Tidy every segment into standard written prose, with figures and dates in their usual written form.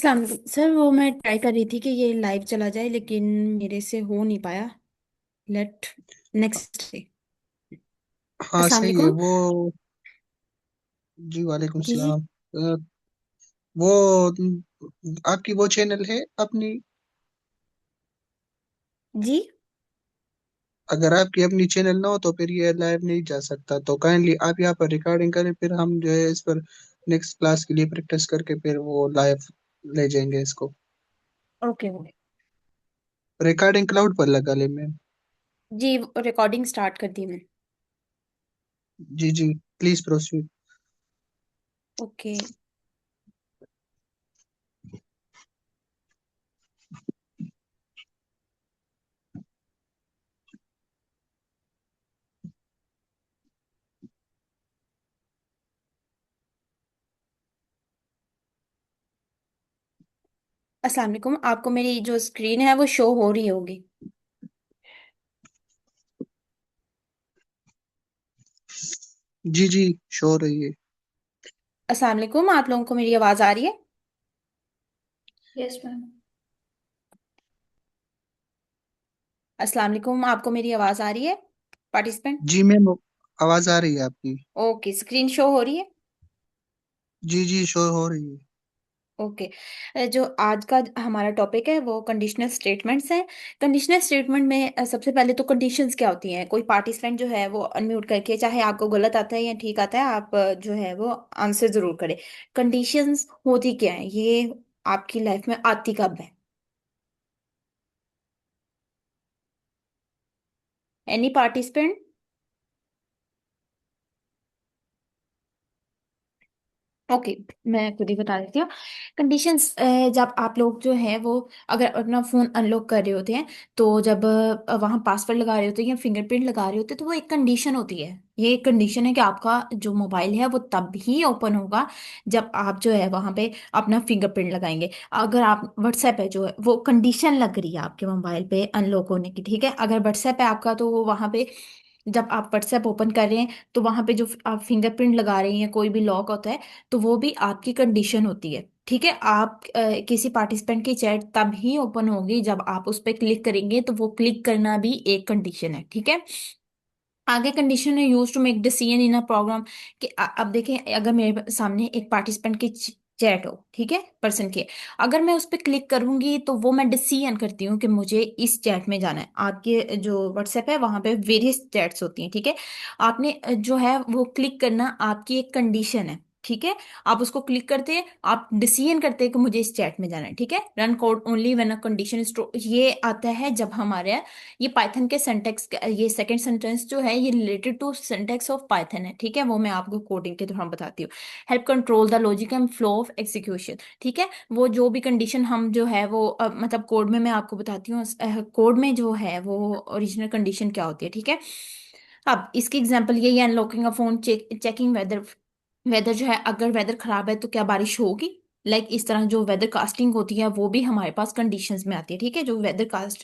इस्लाम sir, वो मैं try कर रही थी कि ये लाइव चला जाए, लेकिन मेरे से हो नहीं पाया। Late next day. हाँ अस्सलाम सही है वालेकुम। वो। जी वालेकुम जी जी। सलाम। वो आपकी वो चैनल है अपनी? जी। अगर आपकी अपनी चैनल ना हो तो फिर ये लाइव नहीं जा सकता, तो काइंडली आप यहाँ पर रिकॉर्डिंग करें, फिर हम जो है इस पर नेक्स्ट क्लास के लिए प्रैक्टिस करके फिर वो लाइव ले जाएंगे इसको। ओके। रिकॉर्डिंग क्लाउड पर लगा ले मैम। जी, रिकॉर्डिंग स्टार्ट कर दी मैं। जी जी, प्लीज प्रोसीड। ओके। अस्सलाम वालेकुम, आपको मेरी जो स्क्रीन है वो शो हो रही होगी। जी जी, शो रही है। अस्सलाम वालेकुम, आप लोगों को मेरी आवाज़ आ रही है? Yes ma'am. अस्सलाम वालेकुम, आपको मेरी आवाज़ आ रही है? पार्टिसिपेंट। जी मैम, आवाज आ रही है आपकी। ओके, स्क्रीन शो हो रही है। जी जी, शो हो रही है। ओके। जो आज का हमारा टॉपिक है वो कंडीशनल स्टेटमेंट्स हैं। कंडीशनल स्टेटमेंट में सबसे पहले तो कंडीशंस क्या होती हैं। कोई पार्टिसिपेंट जो है वो अनम्यूट करके, चाहे आपको गलत आता है या ठीक आता है, आप जो है वो आंसर जरूर करें। कंडीशंस होती क्या है, ये आपकी लाइफ में आती कब है? Any participant? ओके। मैं खुद ही बता देती हूँ। कंडीशंस, जब आप लोग जो है वो अगर अपना फ़ोन अनलॉक कर रहे होते हैं, तो जब वहाँ पासवर्ड लगा रहे होते हैं या फिंगरप्रिंट लगा रहे होते हैं, तो वो एक कंडीशन होती है। ये एक कंडीशन है कि आपका जो मोबाइल है वो तब ही ओपन होगा जब आप जो है वहाँ पे अपना फिंगरप्रिंट लगाएंगे। अगर आप व्हाट्सएप है जो है वो कंडीशन लग रही है आपके मोबाइल पे अनलॉक होने की, ठीक है। अगर व्हाट्सएप है आपका तो वो वहाँ पे जब आप व्हाट्सएप ओपन कर रहे हैं तो वहां पे जो आप फिंगरप्रिंट लगा रहे हैं, कोई भी लॉक होता है, तो वो भी आपकी कंडीशन होती है, ठीक है। आप किसी पार्टिसिपेंट की चैट तब ही ओपन होगी जब आप उस पर क्लिक करेंगे, तो वो क्लिक करना भी एक कंडीशन है, ठीक है। आगे कंडीशन है use to make decision in a program. कि अब देखें, अगर मेरे सामने एक पार्टिसिपेंट की चैट हो, ठीक है, पर्सन की, अगर मैं उस पर क्लिक करूंगी तो वो मैं डिसीजन करती हूँ कि मुझे इस चैट में जाना है। आपके जो व्हाट्सएप है वहां पे वेरियस चैट्स होती हैं, ठीक है। आपने जो है वो क्लिक करना आपकी एक कंडीशन है, ठीक है। आप उसको क्लिक करते हैं, आप डिसीजन करते हैं कि मुझे इस चैट में जाना है, ठीक है। Run code only when a condition is true, ये आता है जब हमारे ये पाइथन के सिंटेक्स, ये सेकंड सेंटेंस जो है ये related to syntax of Python है, ठीक है। वो मैं आपको कोडिंग के दौरान बताती हूँ। Help control the logic and flow of execution, ठीक है। वो जो भी कंडीशन हम जो है वो मतलब कोड में मैं आपको बताती हूँ, कोड में जो है वो ओरिजिनल कंडीशन क्या होती है, ठीक है। अब इसकी एग्जांपल ये है, unlocking a phone, checking weather. Weather जो है, अगर वेदर खराब है तो क्या बारिश होगी। इस तरह जो वेदर कास्टिंग होती है वो भी हमारे पास कंडीशंस में आती है, ठीक है। जो वेदर कास्ट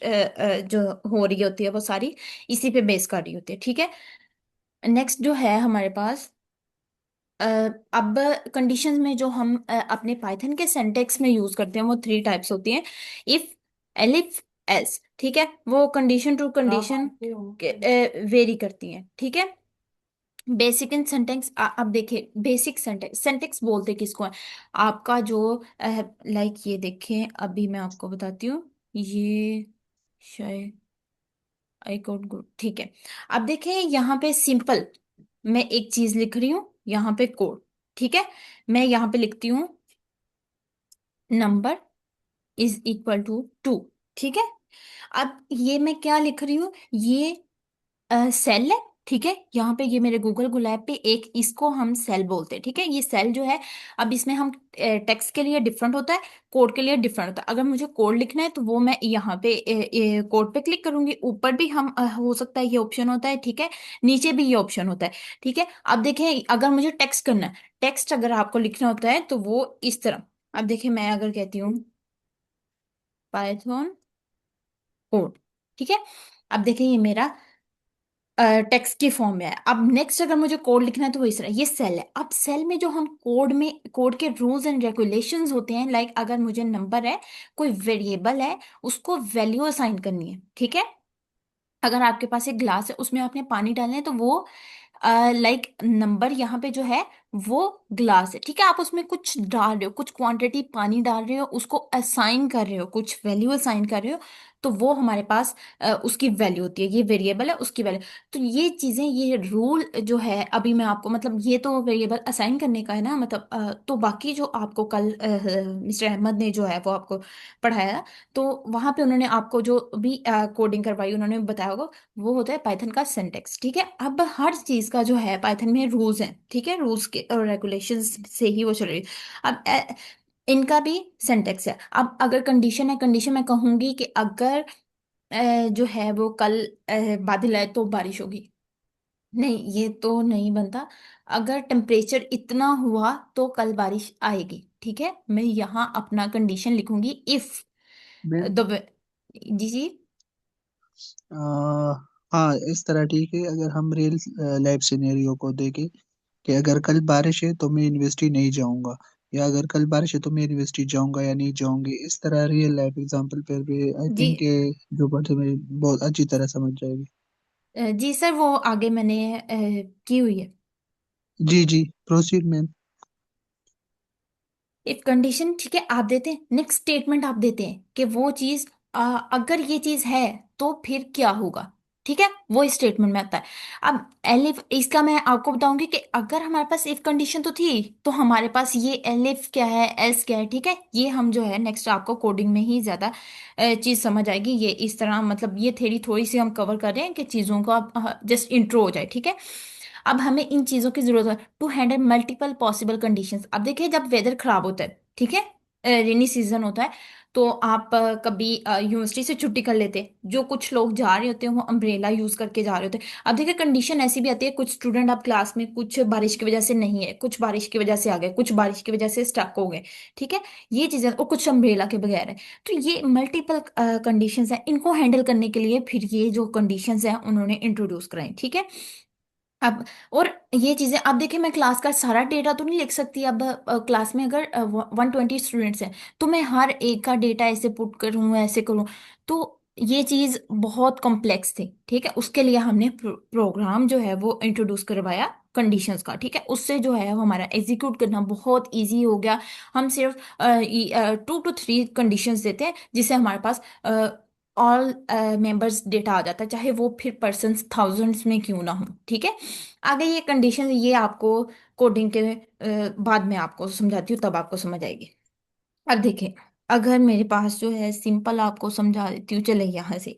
जो हो रही होती है वो सारी इसी पे बेस कर रही होती है, ठीक है। नेक्स्ट जो है हमारे पास, अ, अब कंडीशंस में जो हम अपने पाइथन के सिंटेक्स में यूज करते हैं वो थ्री टाइप्स होती हैं। इफ, एलिफ, एल्स, ठीक है। वो कंडीशन टू कंडीशन वेरी करती हैं, ठीक है। बेसिक इन सेंटेक्स, अब देखिए, बेसिक सेंटेक्स, सेंटेक्स बोलते किसको है। आपका जो ये देखें, अभी मैं आपको बताती हूँ। ये शायद आई कोड गुड, ठीक है। अब देखें यहाँ पे सिंपल, मैं एक चीज लिख रही हूँ यहाँ पे कोड, ठीक है। मैं यहाँ पे लिखती हूँ नंबर इज इक्वल टू 2, ठीक है। अब ये मैं क्या लिख रही हूँ, ये सेल है, ठीक है। यहाँ पे ये मेरे गूगल कोलैब पे एक, इसको हम सेल बोलते हैं, ठीक है। ये सेल जो है, अब इसमें हम टेक्स्ट के लिए डिफरेंट होता है, कोड के लिए डिफरेंट होता है। अगर मुझे कोड लिखना है तो वो मैं यहाँ पे कोड पे क्लिक करूंगी। ऊपर भी हम हो सकता है ये ऑप्शन होता है, ठीक है। नीचे भी ये ऑप्शन होता है, ठीक है। अब देखें, अगर मुझे टेक्स्ट करना है, टेक्स्ट अगर आपको लिखना होता है तो वो इस तरह। अब देखिए, मैं अगर कहती हूँ पाइथन कोड, ठीक है। अब देखिए ये मेरा टेक्स्ट की फॉर्म में है। अब नेक्स्ट अगर मुझे कोड लिखना है तो वो इस तरह, ये सेल है। अब सेल में जो हम कोड में, कोड के रूल्स एंड रेगुलेशंस होते हैं, लाइक अगर मुझे नंबर है, कोई वेरिएबल है, उसको वैल्यू असाइन करनी है, ठीक है। अगर आपके पास एक ग्लास है, उसमें आपने पानी डालना है, तो वो लाइक नंबर यहाँ पे जो है वो ग्लास है, ठीक है। आप उसमें कुछ डाल रहे हो, कुछ क्वांटिटी पानी डाल रहे हो, उसको असाइन कर रहे हो, कुछ वैल्यू असाइन कर रहे हो, तो वो हमारे पास उसकी वैल्यू होती है। ये वेरिएबल है, उसकी वैल्यू। तो ये चीजें, ये रूल जो है, अभी मैं आपको, मतलब ये तो वेरिएबल असाइन करने का है ना, मतलब तो बाकी जो आपको कल मिस्टर अहमद ने जो है वो आपको पढ़ाया, तो वहां पे उन्होंने आपको जो भी कोडिंग करवाई, उन्होंने बताया होगा, वो होता है पाइथन का सिंटेक्स, ठीक है। अब हर चीज का जो है पाइथन में रूल्स हैं, ठीक है, रूल्स के और रेगुलेशंस से ही वो चल रही है। अब इनका भी सिंटेक्स है। अब अगर कंडीशन है, कंडीशन मैं कहूंगी कि अगर जो है वो कल बादल है तो बारिश होगी। नहीं, ये तो नहीं बनता। अगर टेम्परेचर इतना हुआ तो कल बारिश आएगी, ठीक है। मैं यहाँ अपना कंडीशन लिखूंगी, इफ मैं द, जी जी। हाँ, इस तरह ठीक है। अगर हम रियल लाइफ सिनेरियो को देखें कि अगर कल बारिश है तो मैं यूनिवर्सिटी नहीं जाऊंगा, या अगर कल बारिश है तो मैं यूनिवर्सिटी जाऊंगा या नहीं जाऊंगी, इस तरह रियल लाइफ एग्जांपल पर भी आई जी थिंक जो बात है मेरी बहुत अच्छी तरह समझ जाएगी। जी सर, वो आगे मैंने की हुई है। जी जी, प्रोसीड मैम। इफ कंडीशन, ठीक है, आप देते हैं, नेक्स्ट स्टेटमेंट आप देते हैं कि वो चीज अगर ये चीज है तो फिर क्या होगा, ठीक है, वो इस स्टेटमेंट में आता है। अब एलिफ, इसका मैं आपको बताऊंगी कि अगर हमारे पास इफ कंडीशन तो थी, तो हमारे पास ये एलिफ क्या है, एल्स क्या है, ठीक है। ये हम जो है नेक्स्ट आपको कोडिंग में ही ज्यादा चीज समझ आएगी। ये इस तरह, मतलब ये थेरी थोड़ी सी हम कवर कर रहे हैं कि चीजों का जस्ट इंट्रो हो जाए, ठीक है। अब हमें इन चीजों की जरूरत है to handle multiple possible conditions. अब देखिए, जब वेदर खराब होता है, ठीक है, रेनी सीजन होता है, तो आप कभी यूनिवर्सिटी से छुट्टी कर लेते हैं, जो कुछ लोग जा रहे होते हैं वो अम्ब्रेला यूज करके जा रहे होते हैं। अब देखिए, कंडीशन ऐसी भी आती है, कुछ स्टूडेंट अब क्लास में, कुछ बारिश की वजह से नहीं है, कुछ बारिश की वजह से आ गए, कुछ बारिश की वजह से स्टक हो गए, ठीक है। ये चीजें, और कुछ अम्ब्रेला के बगैर है। तो ये मल्टीपल कंडीशंस हैं, इनको हैंडल करने के लिए फिर ये जो कंडीशंस हैं उन्होंने इंट्रोड्यूस कराई, ठीक है। अब, और ये चीजें, अब देखिए, मैं क्लास का सारा डेटा तो नहीं लिख सकती। अब क्लास में अगर 120 स्टूडेंट्स हैं, तो मैं हर एक का डेटा ऐसे पुट करूँ, ऐसे करूँ, तो ये चीज बहुत कॉम्प्लेक्स थी, ठीक है। उसके लिए हमने प्रोग्राम जो है वो इंट्रोड्यूस करवाया कंडीशंस का, ठीक है। उससे जो है वो हमारा एग्जीक्यूट करना बहुत इजी हो गया। हम सिर्फ 2 to 3 कंडीशंस देते हैं, जिससे हमारे पास ऑल मेंबर्स डेटा आ जाता है, चाहे वो फिर पर्सन्स थाउजेंड्स में क्यों ना हो, ठीक है। आगे ये कंडीशन, ये आपको कोडिंग के बाद में आपको समझाती हूँ, तब आपको समझ आएगी। अब देखिए, अगर मेरे पास जो है, सिंपल आपको समझा देती हूँ, चले यहाँ से।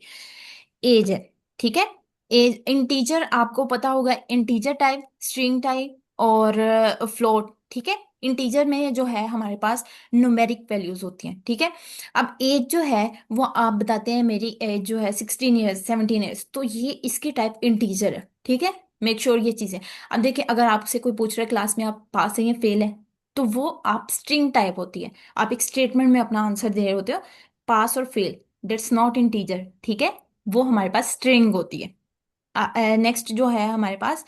एज है, ठीक है। एज इंटीजर, आपको पता होगा, इंटीजर टाइप, स्ट्रिंग टाइप और फ्लोट, ठीक है। इंटीजर में जो है हमारे पास न्यूमेरिक वैल्यूज होती हैं, ठीक है। अब एज जो है वो आप बताते हैं, मेरी एज जो है 16 ईयर्स, 17 ईयर्स, तो ये इसकी टाइप इंटीजर है, ठीक है। मेक श्योर ये चीज़ है। अब देखिए, अगर आपसे कोई पूछ रहा है क्लास में आप पास है या फेल है, तो वो आप स्ट्रिंग टाइप होती है। आप एक स्टेटमेंट में अपना आंसर दे रहे होते हो, पास और फेल, दैट्स नॉट इंटीजर, ठीक है। वो हमारे पास स्ट्रिंग होती है। नेक्स्ट जो है हमारे पास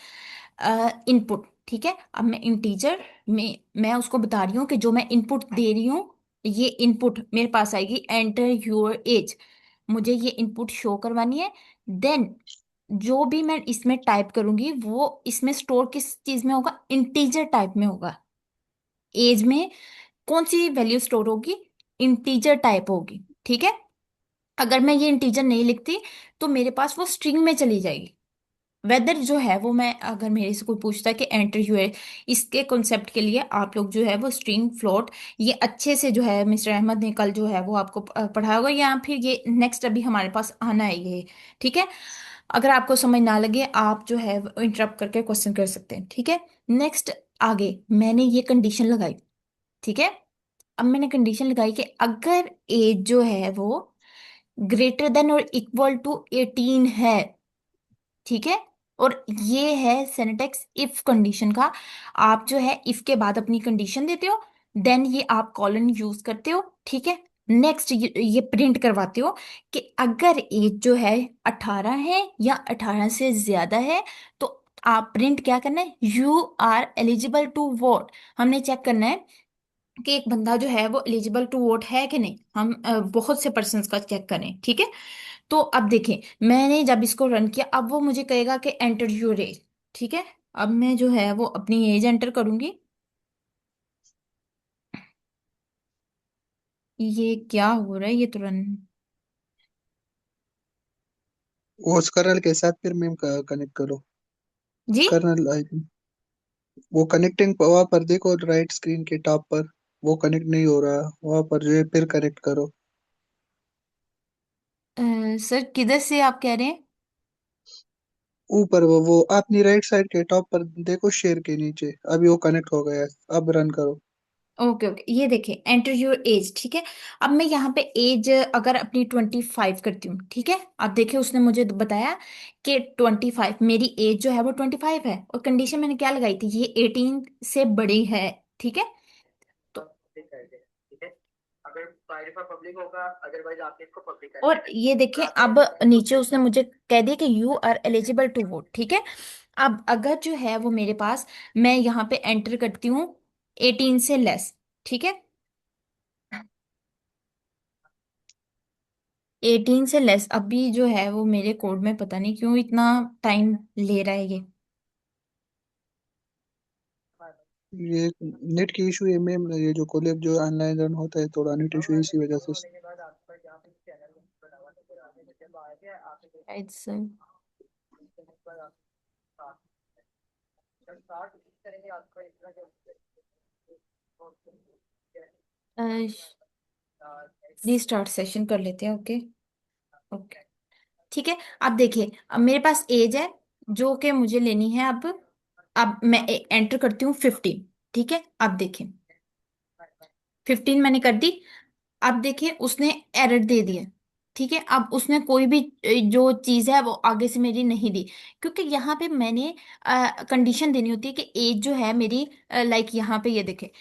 इनपुट, ठीक है। अब मैं इंटीजर में, मैं उसको बता रही हूँ कि जो मैं इनपुट दे रही हूँ, ये इनपुट मेरे पास आएगी, एंटर योर एज। मुझे ये इनपुट शो करवानी है। देन जो भी मैं इसमें टाइप करूंगी, वो इसमें स्टोर किस चीज में होगा, इंटीजर टाइप में होगा। एज में कौन सी वैल्यू स्टोर होगी, इंटीजर टाइप होगी, ठीक है। अगर मैं ये इंटीजर नहीं लिखती, तो मेरे पास वो स्ट्रिंग में चली जाएगी। वेदर जो है वो, मैं अगर मेरे से कोई पूछता है कि एंटर यूर, इसके कॉन्सेप्ट के लिए आप लोग जो है वो स्ट्रिंग, फ्लोट, ये अच्छे से जो है मिस्टर अहमद ने कल जो है वो आपको पढ़ाया होगा, या फिर ये नेक्स्ट अभी हमारे पास आना है ये, ठीक है। अगर आपको समझ ना लगे, आप जो है इंटरप्ट करके क्वेश्चन कर सकते हैं, ठीक है। नेक्स्ट, आगे मैंने ये कंडीशन लगाई, ठीक है। अब मैंने कंडीशन लगाई कि अगर एज जो है वो ग्रेटर देन और इक्वल टू 18 है, ठीक है। और ये है सिंटेक्स इफ कंडीशन का। आप जो है इफ के बाद अपनी कंडीशन देते हो, देन ये आप कॉलन यूज करते हो, ठीक है। नेक्स्ट ये प्रिंट करवाते हो कि अगर एज जो है 18 है या 18 से ज्यादा है, तो आप प्रिंट क्या करना है, you are eligible to vote. हमने चेक करना है कि एक बंदा जो है वो एलिजिबल टू वोट है कि नहीं। हम बहुत से पर्सन्स का चेक करें, ठीक है। तो अब देखें, मैंने जब इसको रन किया, अब वो मुझे कहेगा कि एंटर योर एज, ठीक है। अब मैं जो है वो अपनी एज एंटर करूंगी। ये क्या हो रहा है, ये तो रन। वो उस कर्नल के साथ फिर मेम का कनेक्ट करो। जी। कर्नल वो कनेक्टिंग वहां पर देखो, राइट स्क्रीन के टॉप पर। वो कनेक्ट नहीं हो रहा, वहां पर जो है फिर कनेक्ट करो। सर किधर से आप कह रहे हैं? ऊपर वो अपनी राइट साइड के टॉप पर देखो, शेयर के नीचे अभी वो कनेक्ट हो गया है। अब रन करो। ओके ओके, ये देखिए एंटर योर एज, ठीक है। अब मैं यहाँ पे एज अगर अपनी 25 करती हूँ, ठीक है। अब देखिए उसने मुझे बताया कि 25, मेरी एज जो है वो 25 है, और कंडीशन मैंने क्या लगाई थी, ये 18 से बड़ी है, ठीक है। तो और ये देखिए अब नीचे उसने मुझे कह दिया कि you are eligible to vote, ठीक है। अब अगर जो है वो मेरे पास, मैं यहाँ पे एंटर करती हूँ 18 से लेस, ठीक है। 18 से लेस, अभी जो है वो मेरे कोड में पता नहीं क्यों इतना टाइम ले रहा है ये। ये नेट की इशू है मैम, ये जो कोलैब जो ऑनलाइन रन होता है, थोड़ा नेट इशू इसी वजह से। इट्स रीस्टार्ट सेशन कर लेते हैं, ओके। ओके, ठीक है। अब देखिए, अब मेरे पास एज है जो कि मुझे लेनी है अब मैं एंटर करती हूँ 15, ठीक है। अब देखिए 15 मैंने कर दी। अब देखिए उसने एरर दे दिया, ठीक है। अब उसने कोई भी जो चीज है वो आगे से मेरी नहीं दी, क्योंकि यहाँ पे मैंने कंडीशन देनी होती है कि एज जो है मेरी, लाइक यहाँ पे ये देखे।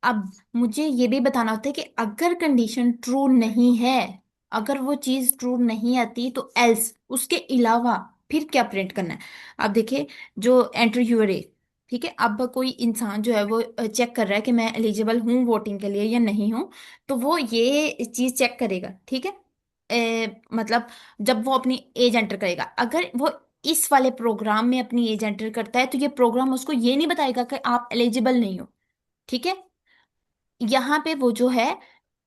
अब मुझे ये भी बताना होता है कि अगर कंडीशन ट्रू नहीं है, अगर वो चीज ट्रू नहीं आती, तो एल्स, उसके अलावा फिर क्या प्रिंट करना है। अब देखिए, जो एंटर यूर एज, ठीक है। अब कोई इंसान जो है वो चेक कर रहा है कि मैं एलिजिबल हूँ वोटिंग के लिए या नहीं हूँ, तो वो ये चीज चेक करेगा, ठीक है। मतलब जब वो अपनी एज एंटर करेगा, अगर वो इस वाले प्रोग्राम में अपनी एज एंटर करता है, तो ये प्रोग्राम उसको ये नहीं बताएगा कि आप एलिजिबल नहीं हो, ठीक है। यहाँ पे वो जो है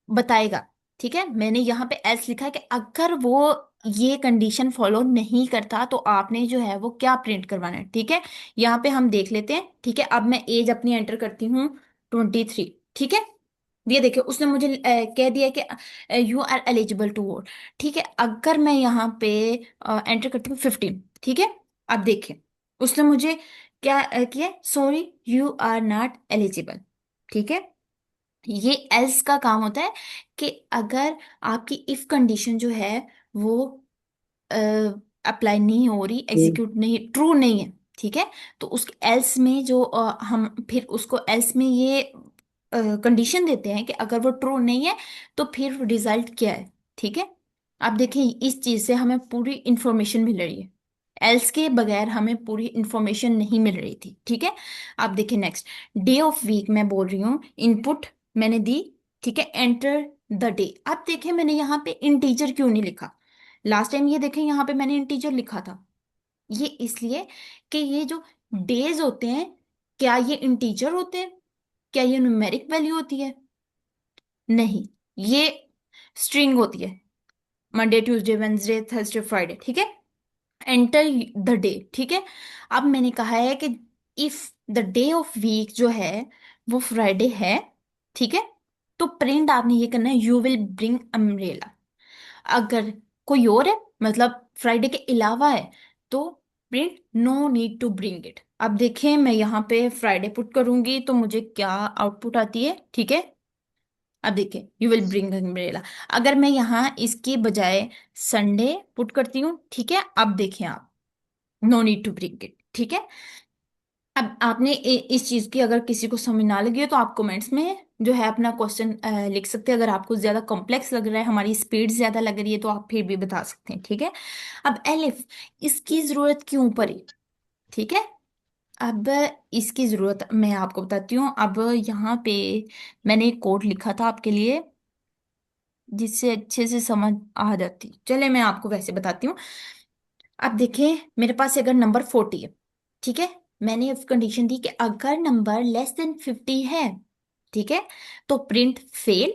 बताएगा, ठीक है। मैंने यहाँ पे एल्स लिखा है कि अगर वो ये कंडीशन फॉलो नहीं करता, तो आपने जो है वो क्या प्रिंट करवाना है, ठीक है। यहाँ पे हम देख लेते हैं, ठीक है। अब मैं एज अपनी एंटर करती हूँ 23, ठीक है। ये देखिए उसने मुझे कह दिया कि you are eligible to vote, ठीक है। अगर मैं यहाँ पे एंटर करती हूँ 15, ठीक है। अब देखिए उसने मुझे क्या किया, sorry you are not eligible, ठीक है। ये एल्स का काम होता है कि अगर आपकी इफ कंडीशन जो है वो अप्लाई नहीं हो रही, हम्म। एग्जीक्यूट नहीं, ट्रू नहीं है, ठीक है। तो उस एल्स में जो हम फिर उसको एल्स में ये कंडीशन देते हैं कि अगर वो ट्रू नहीं है, तो फिर रिजल्ट क्या है, ठीक है। आप देखिए इस चीज से हमें पूरी इंफॉर्मेशन मिल रही है, एल्स के बगैर हमें पूरी इंफॉर्मेशन नहीं मिल रही थी, ठीक है। आप देखिए नेक्स्ट, डे ऑफ वीक मैं बोल रही हूँ, इनपुट मैंने दी, ठीक है। Enter the day. अब देखिए मैंने यहाँ पे इंटीजर क्यों नहीं लिखा, लास्ट टाइम ये देखें यहाँ पे मैंने इंटीजर लिखा था। ये इसलिए कि ये जो डेज होते हैं, क्या ये इंटीजर होते हैं, क्या ये न्यूमेरिक वैल्यू होती है? नहीं, ये स्ट्रिंग होती है, Monday Tuesday Wednesday Thursday Friday, ठीक है। एंटर द डे, ठीक है। अब मैंने कहा है कि if the day of week जो है वो फ्राइडे है, ठीक है, तो प्रिंट आपने ये करना है, यू विल ब्रिंग अम्ब्रेला। अगर कोई और है, मतलब फ्राइडे के अलावा है, तो print no need to bring it. अब देखें मैं यहाँ पे फ्राइडे पुट करूंगी तो मुझे क्या आउटपुट आती है, ठीक है। अब देखिए यू विल ब्रिंग अम्ब्रेला। अगर मैं यहाँ इसके बजाय संडे पुट करती हूँ, ठीक है। अब देखें आप, no need to bring it, ठीक है। अब आपने इस चीज की अगर किसी को समझ ना लगी हो तो आप कमेंट्स में जो है अपना क्वेश्चन लिख सकते हैं। अगर आपको ज्यादा कॉम्प्लेक्स लग रहा है, हमारी स्पीड ज्यादा लग रही है, तो आप फिर भी बता सकते हैं, ठीक है। अब एलिफ, इसकी जरूरत क्यों पड़ी, ठीक है। अब इसकी जरूरत मैं आपको बताती हूँ। अब यहाँ पे मैंने एक कोड लिखा था आपके लिए, जिससे अच्छे से समझ आ जाती। चले मैं आपको वैसे बताती हूँ। अब देखिए, मेरे पास अगर नंबर 40 है, ठीक है। मैंने इफ कंडीशन दी कि अगर नंबर लेस देन 50 है, ठीक है, तो प्रिंट फेल।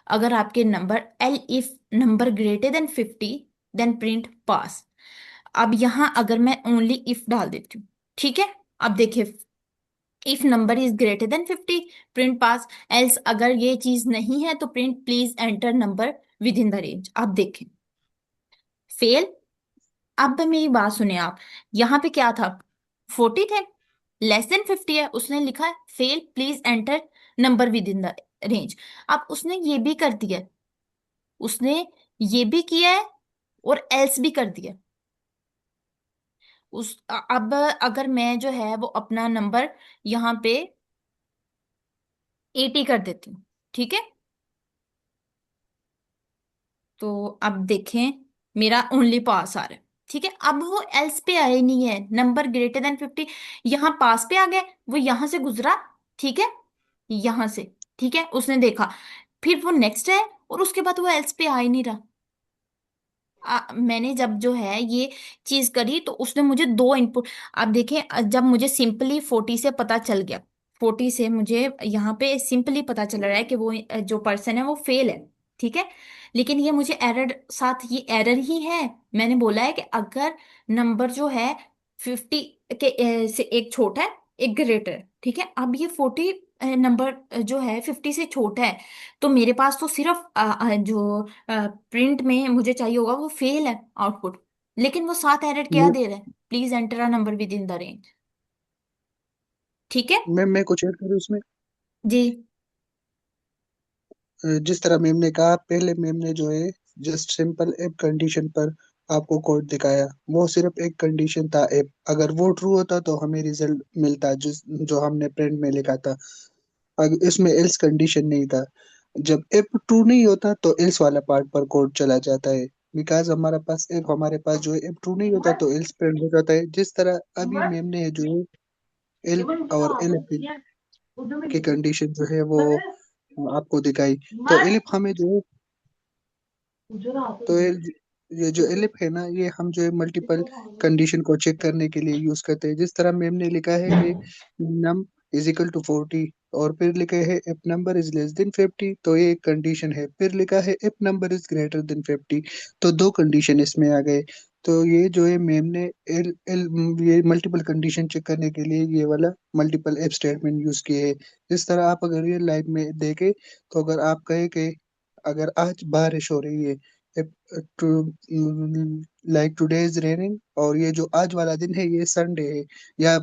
अगर आपके number elif number greater than 50, then print pass. अब यहां अगर मैं ओनली इफ डाल देती हूँ, ठीक है। अब देखिए, if number is greater than 50, print pass. Else अगर ये चीज नहीं है तो print please enter number with in the range. आप देखें, फेल। अब मेरी बात सुने आप, यहाँ पे क्या था, 40 थे, लेस देन 50 है, उसने लिखा है fail please enter number with in the range. अब उसने ये भी कर दिया, उसने ये भी किया है और एल्स भी कर दिया। अब अगर मैं जो है वो अपना नंबर यहाँ पे 80 कर देती हूँ, ठीक है, तो अब देखें, मेरा ओनली पास आ रहा है, ठीक है। अब वो एल्स पे आए नहीं है, नंबर ग्रेटर देन 50, यहाँ पास पे आ गए, वो यहाँ से गुजरा, ठीक है, यहाँ से, ठीक है, उसने देखा, फिर वो नेक्स्ट है, और उसके बाद वो एल्स पे आ ही नहीं रहा। मैंने जब जो है ये चीज करी तो उसने मुझे दो इनपुट। अब देखें, जब मुझे सिंपली 40 से पता चल गया, 40 से मुझे यहाँ पे सिंपली पता चल रहा है कि वो जो पर्सन है वो फेल है, ठीक है। लेकिन ये मुझे एरर, साथ ये एरर ही है। मैंने बोला है कि अगर नंबर जो है 50 के से एक छोटा है, एक ग्रेटर है, ठीक है। अब ये 40 नंबर जो है 50 से छोटा है, तो मेरे पास तो सिर्फ जो प्रिंट में मुझे चाहिए होगा वो फेल है आउटपुट। लेकिन वो साथ एरर क्या मैं दे रहा है, please enter a number with in the range, ठीक है। मैं कुछ ऐड करूँ इसमें। जी। जिस तरह मैम ने कहा, पहले मैम ने जो है जस्ट सिंपल एक कंडीशन पर आपको कोड दिखाया। वो सिर्फ एक कंडीशन था, एप अगर वो ट्रू होता तो हमें रिजल्ट मिलता जिस जो हमने प्रिंट में लिखा था। अगर इसमें एल्स कंडीशन नहीं था। जब एप ट्रू नहीं होता तो एल्स वाला पार्ट पर कोड चला जाता है। बिकॉज हमारे पास जो है एप ट्रू नहीं होता तो एल्स प्रिंट हो जाता है। जिस तरह अभी मैम ने जो है एल और एल की कंडीशन जो है वो आपको दिखाई। तो एलिफ हमें जो है, तो ये जो एलिफ है ना, ये हम जो है मल्टीपल कंडीशन को चेक करने के लिए यूज करते हैं। जिस तरह मैम ने लिखा है कि नम इज इक्वल टू 40, और फिर लिखा है if number is less than 50, तो ये एक कंडीशन है। फिर लिखा है if number is greater than 50, तो दो कंडीशन इसमें आ गए। तो ये जो है मैम ने एल एल ये मल्टीपल कंडीशन चेक करने के लिए ये वाला मल्टीपल इफ स्टेटमेंट यूज किए है। जिस तरह आप अगर रियल लाइफ में देखें, तो अगर आप कहे कि अगर आज बारिश हो रही है, लाइक टुडे इज रेनिंग, और ये जो आज वाला दिन है ये संडे है या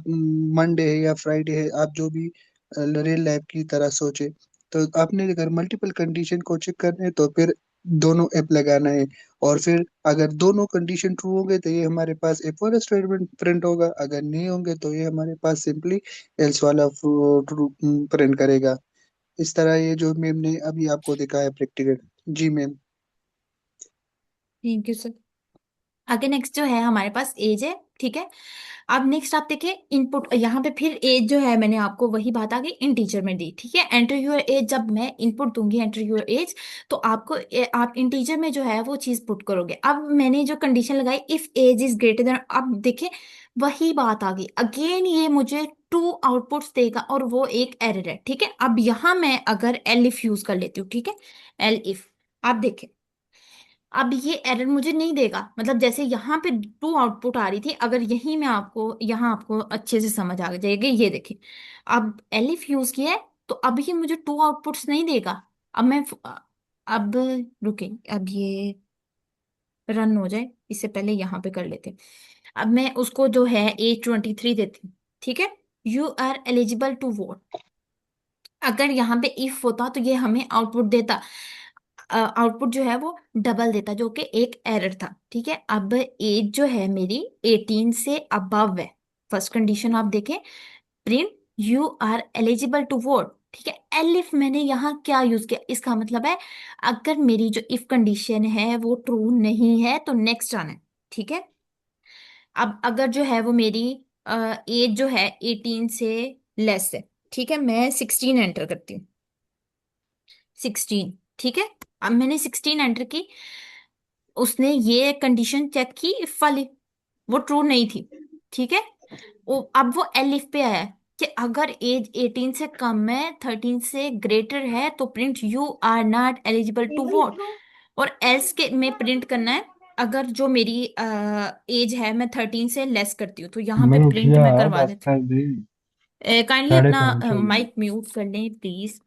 मंडे है या फ्राइडे है, आप जो भी रियल लाइफ की तरह सोचे, तो आपने अगर मल्टीपल कंडीशन को चेक करना है तो फिर दोनों ऐप लगाना है। और फिर अगर दोनों कंडीशन ट्रू होंगे तो ये हमारे पास एक फॉर स्टेटमेंट प्रिंट होगा, अगर नहीं होंगे तो ये हमारे पास सिंपली एल्स वाला ट्रू प्रिंट करेगा। इस तरह ये जो मैम ने अभी आपको दिखाया प्रैक्टिकल। जी मैम। Thank you sir. आगे नेक्स्ट जो है हमारे पास एज है, ठीक है। अब नेक्स्ट आप देखिए इनपुट, यहाँ पे फिर एज जो है मैंने आपको वही बात आगे इंटीजर में दी, ठीक है। एंटर योर एज, जब मैं इनपुट दूंगी एंटर योर एज, तो आपको आप इंटीजर में जो है वो चीज पुट करोगे। अब मैंने जो कंडीशन लगाई if age is greater than, अब देखिए वही बात आ गई अगेन, ये मुझे टू आउटपुट्स देगा और वो एक एरर है, ठीक है। अब यहाँ मैं अगर एल इफ यूज कर लेती हूँ, ठीक है, एल इफ, आप देखें, अब ये एरर मुझे नहीं देगा। मतलब जैसे यहाँ पे टू आउटपुट आ रही थी, अगर यही मैं आपको यहाँ आपको अच्छे से समझ आ जाएगी, ये देखिए, अब एलिफ यूज किया है तो अब ये मुझे टू आउटपुट्स नहीं देगा। अब मैं अब रुके, अब ये रन हो जाए इससे पहले यहाँ पे कर लेते हैं। अब मैं उसको जो है एज 23 देती हूँ, ठीक है। You are eligible to vote. अगर यहाँ पे इफ होता तो ये हमें आउटपुट देता, आउटपुट जो है वो डबल देता, जो कि एक एरर था, ठीक है। अब एज जो है मेरी 18 से अबव है, फर्स्ट कंडीशन आप देखें, print you are eligible to vote. ठीक है, एलिफ मैंने यहाँ क्या यूज किया, इसका मतलब है अगर मेरी जो इफ कंडीशन है वो ट्रू नहीं है तो नेक्स्ट आना है। ठीक है, अब अगर जो है वो मेरी एज जो है 18 से लेस है, ठीक है, मैं 16 एंटर करती हूँ, 16। ठीक है, अब मैंने 16 एंटर की, उसने ये कंडीशन चेक की इफ वाली, वो ट्रू नहीं थी। ठीक है, अब वो एलिफ पे आया है कि अगर एज 18 से कम है, 13 से ग्रेटर है, तो print you are not eligible to vote. और एल्स के में प्रिंट करना है अगर जो मेरी एज है मैं 13 से लेस करती हूँ, तो यहाँ पे मैं उठ प्रिंट गया, मैं करवा बस देती कर दी। हूँ। काइंडली साढ़े अपना 5 हो गए। माइक म्यूट कर लें प्लीज।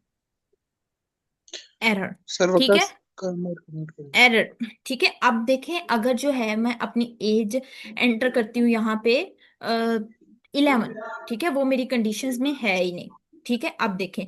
एरर। सर्वर ठीक का है, नोट कर। एरर। ठीक है, अब देखें अगर जो है मैं अपनी एज एंटर करती हूँ यहाँ पे 11, ठीक है, वो मेरी कंडीशंस में है ही नहीं। ठीक है, अब देखें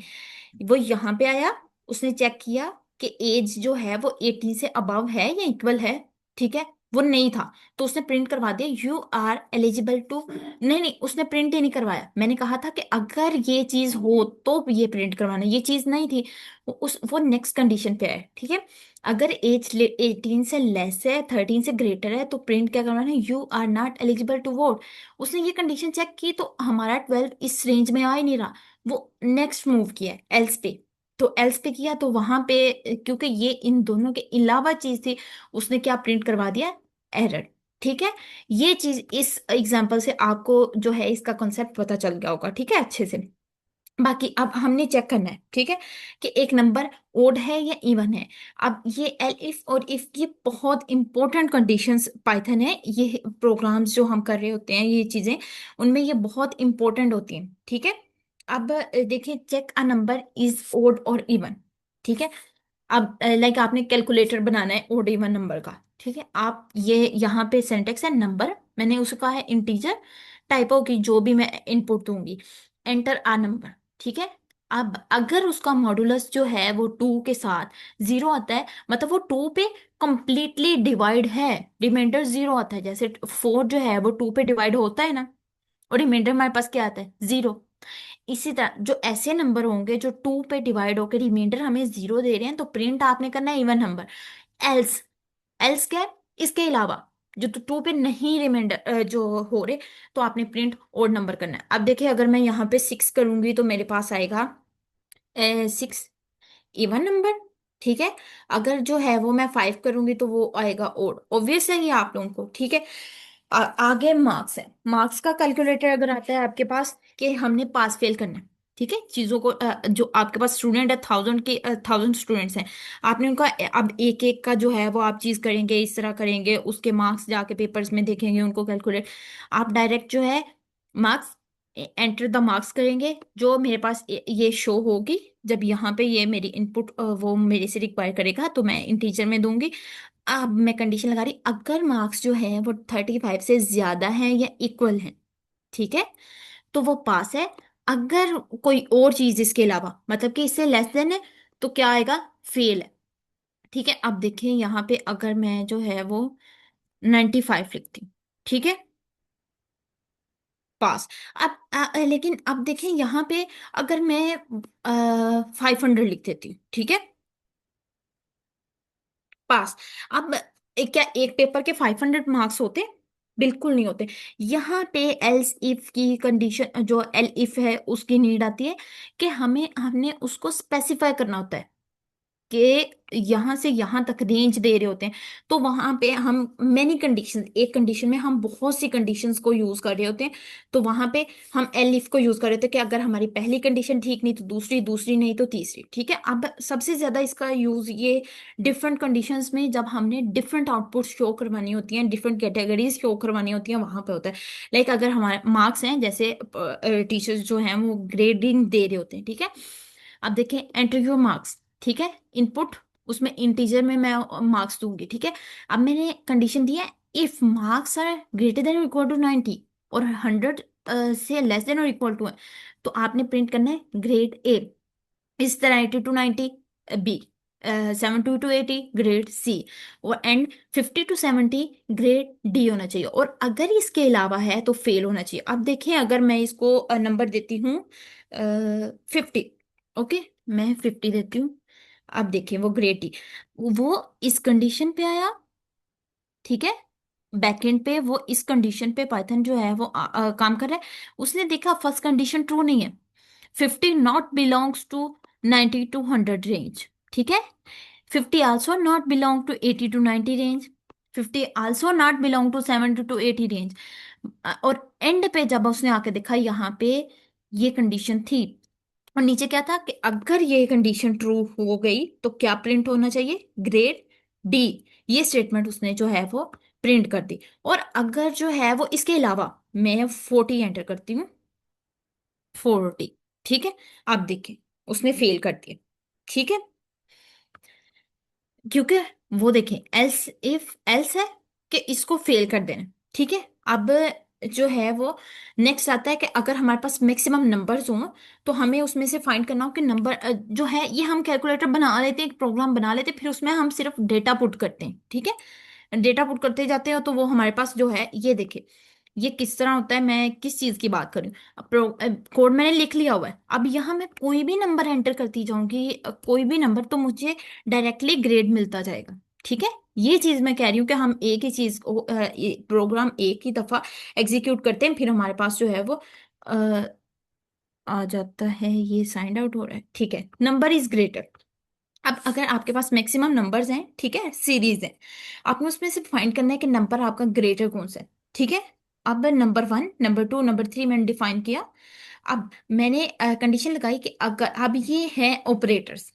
वो यहाँ पे आया, उसने चेक किया कि एज जो है वो 18 से अबव है या इक्वल है। ठीक है, वो नहीं था, तो उसने प्रिंट करवा दिया यू आर एलिजिबल टू। नहीं नहीं, उसने प्रिंट ही नहीं करवाया, मैंने कहा था कि अगर ये चीज हो तो ये प्रिंट करवाना, ये चीज नहीं थी। वो नेक्स्ट कंडीशन पे है। ठीक है, अगर एज 18 से लेस है, 13 से ग्रेटर है, तो प्रिंट क्या करवाना है, you are not eligible to vote. उसने ये कंडीशन चेक की तो हमारा 12 इस रेंज में आ ही नहीं रहा, वो नेक्स्ट मूव किया एल्स पे। तो एल्स पे किया तो वहां पे क्योंकि ये इन दोनों के अलावा चीज थी, उसने क्या प्रिंट करवा दिया, एरर। ठीक है, ये चीज इस एग्जांपल से आपको जो है इसका कॉन्सेप्ट पता चल गया होगा। ठीक है, अच्छे से। बाकी अब हमने चेक करना है, ठीक है, कि एक नंबर ओड है या इवन है। अब ये एल इफ और इफ की बहुत इंपॉर्टेंट कंडीशंस पाइथन है, ये प्रोग्राम्स जो हम कर रहे होते हैं ये चीजें, उनमें ये बहुत इंपॉर्टेंट होती हैं। ठीक है, अब देखिए, check a number is odd और इवन। ठीक है, अब लाइक आपने कैलकुलेटर बनाना है ओड इवन नंबर का। ठीक है, आप ये यहाँ पे सिंटेक्स है नंबर, मैंने उसको कहा है इंटीजर, टाइपो की जो भी मैं इनपुट दूंगी, एंटर आ नंबर। ठीक है, अब अगर उसका मॉडुलस जो है वो 2 के साथ 0 आता है, मतलब वो 2 पे कंप्लीटली डिवाइड है, रिमाइंडर 0 आता है, जैसे 4 जो है वो 2 पे डिवाइड होता है ना, और रिमाइंडर हमारे पास क्या आता है, 0। इसी तरह जो ऐसे नंबर होंगे जो 2 पे डिवाइड होकर रिमाइंडर हमें 0 दे रहे हैं, तो प्रिंट आपने करना है इवन नंबर। एल्स, एल्स क्या है, इसके अलावा जो तो 2 पे नहीं रिमाइंडर जो हो रहे, तो आपने प्रिंट ओड नंबर करना है। अब देखिए अगर मैं यहाँ पे 6 करूंगी तो मेरे पास आएगा 6 इवन नंबर। ठीक है, अगर जो है वो मैं 5 करूंगी तो वो आएगा ओड, ऑब्वियस है ये आप लोगों को। ठीक है, आगे मार्क्स है, मार्क्स का कैलकुलेटर अगर आता है आपके पास कि हमने पास फेल करना है। ठीक है, चीजों को जो आपके पास स्टूडेंट है, 1000 के 1000 स्टूडेंट्स हैं, आपने उनका अब एक एक का जो है वो आप चीज करेंगे, इस तरह करेंगे, उसके मार्क्स जाके पेपर्स में देखेंगे उनको कैलकुलेट। आप डायरेक्ट जो है मार्क्स, एंटर द मार्क्स करेंगे, जो मेरे पास ये शो होगी जब यहाँ पे ये मेरी इनपुट वो मेरे से रिक्वायर करेगा तो मैं इंटीजर में दूंगी। अब मैं कंडीशन लगा रही, अगर मार्क्स जो है वो 35 से ज्यादा है या इक्वल है, ठीक है, तो वो पास है। अगर कोई और चीज इसके अलावा, मतलब कि इससे लेस देन है, तो क्या आएगा, फेल है। ठीक है, अब देखिए यहाँ पे अगर मैं जो है वो 95 लिखती हूँ, ठीक है, पास। अब लेकिन अब देखें यहाँ पे अगर मैं 500 लिख देती हूँ, ठीक है, पास। अब क्या एक पेपर के 500 मार्क्स होते, बिल्कुल नहीं होते। यहाँ पे एल्स इफ की कंडीशन, जो एल इफ है उसकी नीड आती है कि हमें हमने उसको स्पेसिफाई करना होता है कि यहाँ से यहाँ तक रेंज दे रहे होते हैं, तो वहां पे हम मैनी कंडीशन, एक कंडीशन में हम बहुत सी कंडीशंस को यूज कर रहे होते हैं, तो वहां पे हम एलिफ को यूज कर रहे होते हैं कि अगर हमारी पहली कंडीशन ठीक नहीं तो दूसरी, दूसरी नहीं तो तीसरी। ठीक है, अब सबसे ज्यादा इसका यूज ये डिफरेंट कंडीशंस में जब हमने डिफरेंट आउटपुट शो करवानी होती हैं, डिफरेंट कैटेगरीज शो करवानी होती हैं, वहां पे होता है। लाइक अगर हमारे मार्क्स हैं, जैसे टीचर्स जो हैं वो ग्रेडिंग दे रहे होते हैं, ठीक है, अब देखें एंटर योर मार्क्स। ठीक है, इनपुट उसमें इंटीजर में मैं मार्क्स दूंगी। ठीक है, अब मैंने कंडीशन दिया है if marks are greater than और इक्वल टू 90 और 100 से लेस देन और इक्वल टू है, तो आपने प्रिंट करना है ग्रेड ए, इस तरह 80 to 90 B. 70 to 80 grade C, और एंड 50 to 70 ग्रेड डी होना चाहिए, और अगर इसके अलावा है तो फेल होना चाहिए। अब देखिए अगर मैं इसको नंबर देती हूँ 50, ओके, मैं 50 देती हूँ। अब देखिए वो ग्रेड डी, वो इस कंडीशन पे आया, ठीक है, बैकएंड पे वो इस कंडीशन पे पाइथन जो है वो काम कर रहा है। उसने देखा फर्स्ट कंडीशन ट्रू नहीं है, 50 not belongs to 90 to 100 range, ठीक है। 50 also not belong to 80 to 90 range, 50 also not belong to 70 to 80 range. और एंड पे जब उसने आके देखा यहाँ पे ये कंडीशन थी, और नीचे क्या था कि अगर ये कंडीशन ट्रू हो गई तो क्या प्रिंट होना चाहिए, ग्रेड डी। ये स्टेटमेंट उसने जो है वो प्रिंट कर दी। और अगर जो है वो इसके अलावा, मैं 40 एंटर करती हूँ, 40, ठीक है। अब देखिए उसने फेल कर दिया, ठीक है, क्योंकि वो देखें एल्स, इफ एल्स है कि इसको फेल कर देना, ठीक है। अब जो है वो नेक्स्ट आता है कि अगर हमारे पास मैक्सिमम नंबर्स हों तो हमें उसमें से फाइंड करना हो कि नंबर जो है, ये हम कैलकुलेटर बना लेते हैं, एक प्रोग्राम बना लेते हैं, फिर उसमें हम सिर्फ डेटा पुट करते हैं, ठीक है, डेटा पुट करते जाते हैं, तो वो हमारे पास जो है ये देखिए ये किस तरह होता है। मैं किस चीज की बात करूँ, कोड मैंने लिख लिया हुआ है, अब यहाँ मैं कोई भी नंबर एंटर करती जाऊंगी, कोई भी नंबर, तो मुझे डायरेक्टली ग्रेड मिलता जाएगा, ठीक है। ये चीज मैं कह रही हूँ कि हम एक ही चीज को प्रोग्राम एक ही दफा एग्जीक्यूट करते हैं, फिर हमारे पास जो है वो अ, आ जाता है, ये साइंड आउट हो रहा है, ठीक है, नंबर इज ग्रेटर। अब अगर आपके पास मैक्सिमम नंबर्स हैं, ठीक है, सीरीज है, आपने उसमें से फाइंड करना है कि नंबर आपका ग्रेटर कौन सा है, ठीक है। अब नंबर 1, नंबर 2, नंबर 3 मैंने डिफाइन किया। अब मैंने कंडीशन लगाई कि अगर अब ये है ऑपरेटर्स,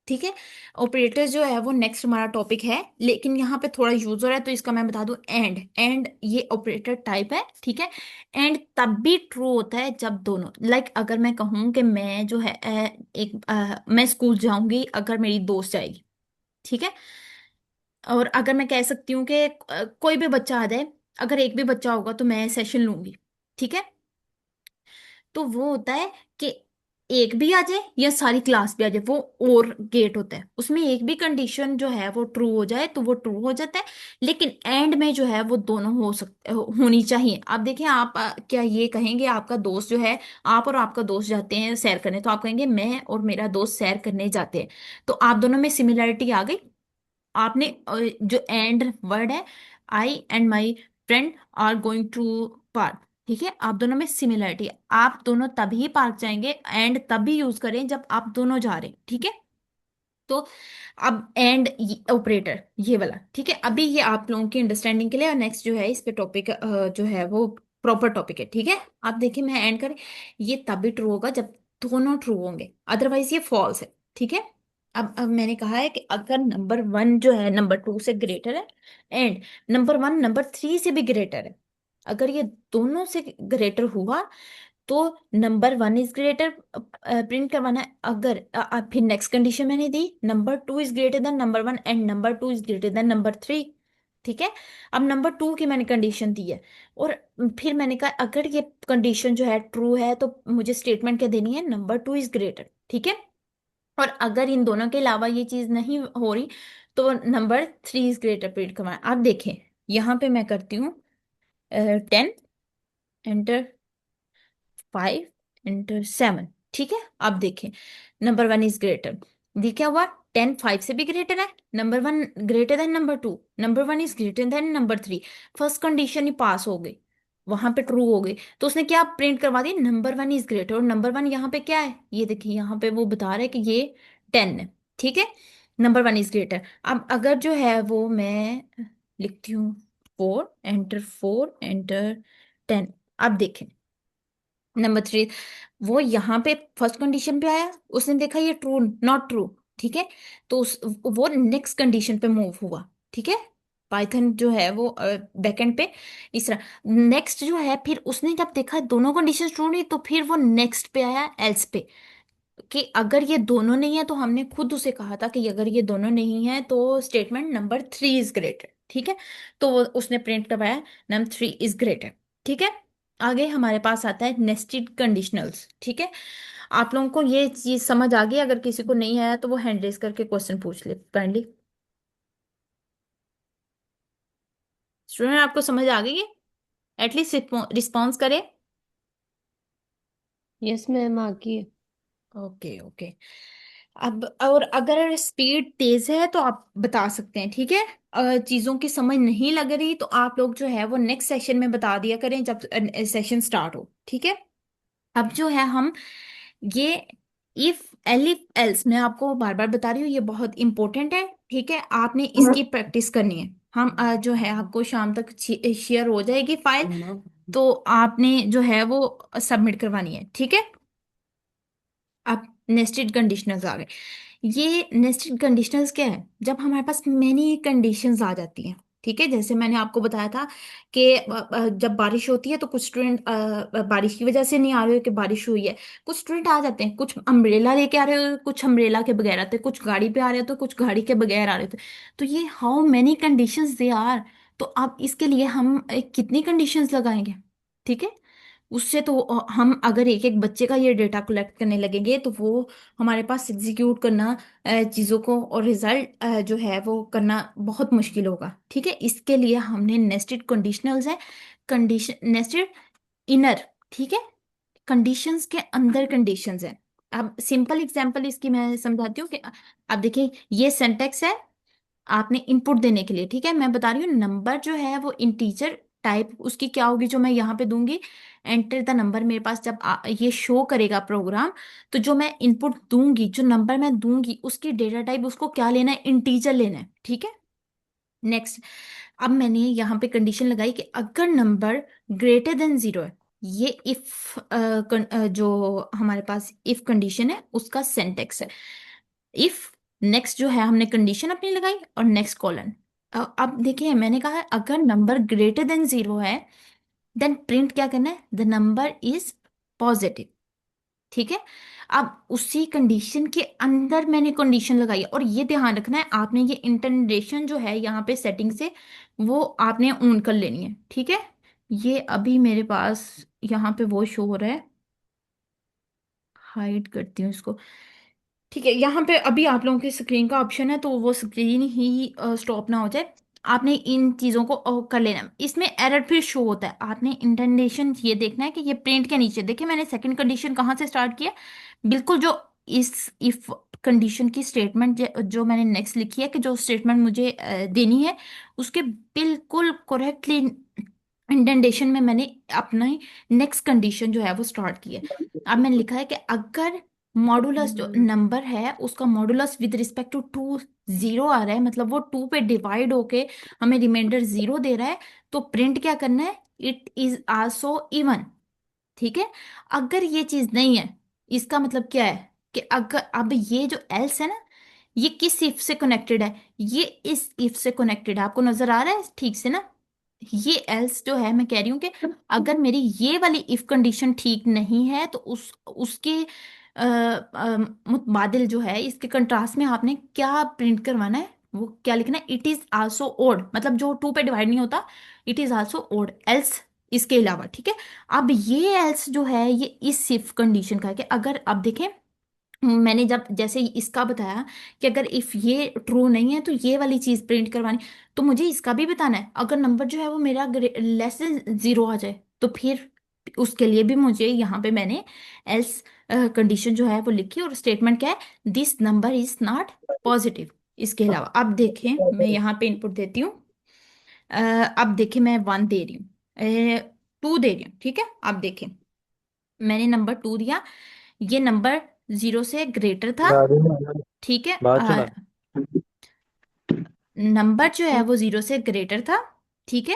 ठीक है, ऑपरेटर जो है वो नेक्स्ट हमारा टॉपिक है, लेकिन यहाँ पे थोड़ा यूज हो रहा है तो इसका मैं बता दूं, एंड ये ऑपरेटर टाइप है, ठीक है। एंड तब भी ट्रू होता है जब दोनों, लाइक अगर मैं कहूँ कि मैं जो है मैं स्कूल जाऊंगी अगर मेरी दोस्त जाएगी, ठीक है। और अगर मैं कह सकती हूँ कि कोई भी बच्चा आ जाए, अगर एक भी बच्चा होगा तो मैं सेशन लूंगी, ठीक है। तो वो होता है कि एक भी आ जाए या सारी क्लास भी आ जाए, वो और गेट होता है, उसमें एक भी कंडीशन जो है वो ट्रू हो जाए तो वो ट्रू हो जाता है, लेकिन एंड में जो है वो दोनों हो सकते होनी चाहिए। आप देखिए आप क्या ये कहेंगे, आपका दोस्त जो है, आप और आपका दोस्त जाते हैं सैर करने, तो आप कहेंगे मैं और मेरा दोस्त सैर करने जाते हैं, तो आप दोनों में सिमिलरिटी आ गई। आपने जो एंड वर्ड है, I and my friend are going to park, ठीक है, आप दोनों में सिमिलरिटी है, आप दोनों तभी पार्क जाएंगे, एंड तभी यूज करें जब आप दोनों जा रहे हैं, ठीक है। तो अब एंड ऑपरेटर ये वाला, ठीक है, अभी ये आप लोगों की अंडरस्टैंडिंग के लिए, और नेक्स्ट जो है इस पे टॉपिक जो है वो प्रॉपर टॉपिक है, ठीक है। आप देखिए मैं एंड करें, ये तभी ट्रू होगा जब दोनों ट्रू होंगे, अदरवाइज ये फॉल्स है, ठीक है। अब मैंने कहा है कि अगर नंबर 1 जो है नंबर 2 से ग्रेटर है, एंड नंबर 1 नंबर 3 से भी ग्रेटर है, अगर ये दोनों से ग्रेटर हुआ तो नंबर 1 इज ग्रेटर प्रिंट करवाना है। अगर फिर नेक्स्ट कंडीशन मैंने दी, number 2 is greater than number 1 and number 2 is greater than number 3, ठीक है। अब नंबर 2 की मैंने कंडीशन दी है, और फिर मैंने कहा अगर ये कंडीशन जो है ट्रू है तो मुझे स्टेटमेंट क्या देनी है, नंबर 2 इज ग्रेटर, ठीक है। और अगर इन दोनों के अलावा ये चीज नहीं हो रही तो नंबर 3 इज ग्रेटर प्रिंट करवाना। आप देखें यहाँ पे मैं करती हूँ 10, एंटर, 5 इंटर 7, ठीक है। अब देखें नंबर 1 इज ग्रेटर, ये क्या हुआ, 10 5 से भी ग्रेटर है, number 1 greater than number 2, number 1 is greater than number 3, first condition ही पास हो गई, वहां पे ट्रू हो गई, तो उसने क्या प्रिंट करवा दी, नंबर 1 इज ग्रेटर। और नंबर 1 यहाँ पे क्या है, ये देखिए यहाँ पे वो बता रहा है कि ये 10 है, ठीक है, नंबर 1 इज ग्रेटर। अब अगर जो है वो मैं लिखती हूँ 4 एंटर 10, अब देखें नंबर 3, वो यहाँ पे फर्स्ट कंडीशन पे आया, उसने देखा ये ट्रू नॉट ट्रू, ठीक है, तो वो नेक्स्ट कंडीशन पे मूव हुआ, ठीक है। पाइथन जो है वो बैकएंड पे इस तरह, नेक्स्ट जो है फिर उसने जब देखा दोनों कंडीशन ट्रू नहीं, तो फिर वो नेक्स्ट पे आया एल्स पे, कि अगर ये दोनों नहीं है, तो हमने खुद उसे कहा था कि अगर ये दोनों नहीं है तो स्टेटमेंट नंबर 3 इज ग्रेटर, ठीक है। तो उसने प्रिंट करवाया नंबर 3 इज ग्रेटर, ठीक है। आगे हमारे पास आता है नेस्टेड कंडीशनल्स, ठीक है। आप लोगों को ये चीज समझ आ गई? अगर किसी को नहीं आया तो वो हैंड रेस करके क्वेश्चन पूछ ले काइंडली। स्टूडेंट आपको समझ आ गई है? एटलीस्ट रिस्पॉन्स करे। यस मैम, आगे। Okay okay. अब और अगर स्पीड तेज है तो आप बता सकते हैं, ठीक है। चीजों की समझ नहीं लग रही तो आप लोग जो है वो नेक्स्ट सेशन में बता दिया करें जब सेशन स्टार्ट हो, ठीक है। अब जो है हम ये इफ एलिफ एल्स, मैं आपको बार बार बता रही हूँ, ये बहुत इंपॉर्टेंट है, ठीक है। आपने इसकी प्रैक्टिस करनी है। हम जो है आपको शाम तक शेयर हो जाएगी फाइल, तो आपने जो है वो सबमिट करवानी है, ठीक है। अब नेस्टेड कंडीशनर्स आ गए। ये नेस्टेड कंडीशनर्स क्या है? जब हमारे पास मेनी कंडीशंस आ जाती हैं, ठीक है। जैसे मैंने आपको बताया था कि जब बारिश होती है तो कुछ स्टूडेंट बारिश की वजह से नहीं आ रहे हो कि बारिश हुई है। कुछ स्टूडेंट आ जाते हैं, कुछ अम्ब्रेला लेके आ रहे हो, कुछ अम्ब्रेला के बगैर आते हैं, कुछ गाड़ी पे आ रहे हो तो कुछ गाड़ी के बगैर आ रहे थे। तो ये how many conditions they are. तो अब इसके लिए हम कितनी कंडीशंस लगाएंगे, ठीक है। उससे तो हम अगर एक एक बच्चे का ये डेटा कलेक्ट करने लगेंगे तो वो हमारे पास एग्जीक्यूट करना चीज़ों को और रिजल्ट जो है वो करना बहुत मुश्किल होगा, ठीक है। इसके लिए हमने नेस्टेड कंडीशनल्स है, कंडीशन नेस्टेड इनर, ठीक है। कंडीशंस के अंदर कंडीशंस है। अब सिंपल एग्जांपल इसकी मैं समझाती हूँ कि अब देखिए ये सिंटेक्स है आपने इनपुट देने के लिए, ठीक है। मैं बता रही हूँ नंबर जो है वो इंटीजर टाइप उसकी क्या होगी जो मैं यहाँ पे दूंगी। एंटर द नंबर, मेरे पास जब ये शो करेगा प्रोग्राम, तो जो मैं इनपुट दूंगी, जो नंबर मैं दूंगी उसकी डेटा टाइप उसको क्या लेना है, इंटीजर लेना है, ठीक है। नेक्स्ट, अब मैंने यहाँ पे कंडीशन लगाई कि अगर नंबर ग्रेटर देन जीरो है, ये इफ जो हमारे पास इफ कंडीशन है उसका सिंटेक्स है। इफ, नेक्स्ट जो है हमने कंडीशन अपनी लगाई और नेक्स्ट कॉलन। अब देखिए मैंने कहा है अगर नंबर ग्रेटर देन जीरो है देन प्रिंट क्या करना है, द नंबर इज पॉजिटिव, ठीक है। अब उसी कंडीशन के अंदर मैंने कंडीशन लगाई और ये ध्यान रखना है आपने ये इंटरनेशन जो है यहाँ पे सेटिंग से वो आपने ऑन कर लेनी है, ठीक है। ये अभी मेरे पास यहाँ पे वो शो हो रहा है, हाइड करती हूँ इसको, ठीक है। यहाँ पे अभी आप लोगों की स्क्रीन का ऑप्शन है तो वो स्क्रीन ही स्टॉप ना हो जाए। आपने इन चीज़ों को कर लेना है। इसमें एरर फिर शो होता है, आपने इंटेंडेशन ये देखना है कि ये प्रिंट के नीचे देखिए मैंने सेकंड कंडीशन कहाँ से स्टार्ट किया, बिल्कुल जो इस इफ कंडीशन की स्टेटमेंट जो मैंने नेक्स्ट लिखी है कि जो स्टेटमेंट मुझे देनी है उसके बिल्कुल करेक्टली इंडेंटेशन में मैंने अपना नेक्स्ट कंडीशन जो है वो स्टार्ट की है। अब मैंने लिखा है कि अगर मॉडुलस जो नंबर है उसका modulus with respect to two zero आ रहा है, मतलब वो टू पे डिवाइड होके हमें रिमाइंडर जीरो दे रहा है, तो प्रिंट क्या करना है, इट इज आल्सो इवन, ठीक है। अगर ये चीज नहीं है, इसका मतलब क्या है कि अगर अब ये जो एल्स है ना, ये किस इफ से कनेक्टेड है, ये इस इफ से कनेक्टेड है, आपको नजर आ रहा है ठीक से ना। ये एल्स जो है मैं कह रही हूँ कि अगर मेरी ये वाली इफ कंडीशन ठीक नहीं है तो उसके मुतबादिल जो है इसके कंट्रास्ट में आपने क्या प्रिंट करवाना है, वो क्या लिखना है, इट इज आल्सो ओड, मतलब जो टू पे डिवाइड नहीं होता, it is also odd else, इसके अलावा, ठीक है। अब ये एल्स जो है ये इस इफ कंडीशन का है कि अगर अब देखें मैंने जब जैसे इसका बताया कि अगर इफ ये ट्रू नहीं है तो ये वाली चीज प्रिंट करवानी, तो मुझे इसका भी बताना है अगर नंबर जो है वो मेरा लेस देन जीरो आ जाए तो फिर उसके लिए भी मुझे यहाँ पे मैंने एल्स कंडीशन जो है वो लिखी और स्टेटमेंट क्या है, this number is not positive. इसके अलावा अब देखें मैं यहाँ पे इनपुट देती हूँ। अब देखें मैं वन दे रही हूँ, टू दे रही हूँ, ठीक है। अब देखें मैंने नंबर टू दिया, ये नंबर जीरो से ग्रेटर था, ठीक है। बात सुना। नंबर जो है वो जीरो से ग्रेटर था, ठीक है।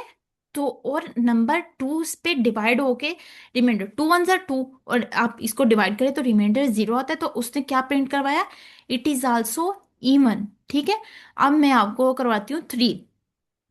तो और नंबर टू पे डिवाइड होके रिमाइंडर टू वन जार टू, और आप इसको डिवाइड करें तो रिमाइंडर जीरो आता है, तो उसने क्या प्रिंट करवाया, इट इज आल्सो इवन, ठीक है। अब मैं आपको करवाती हूँ थ्री,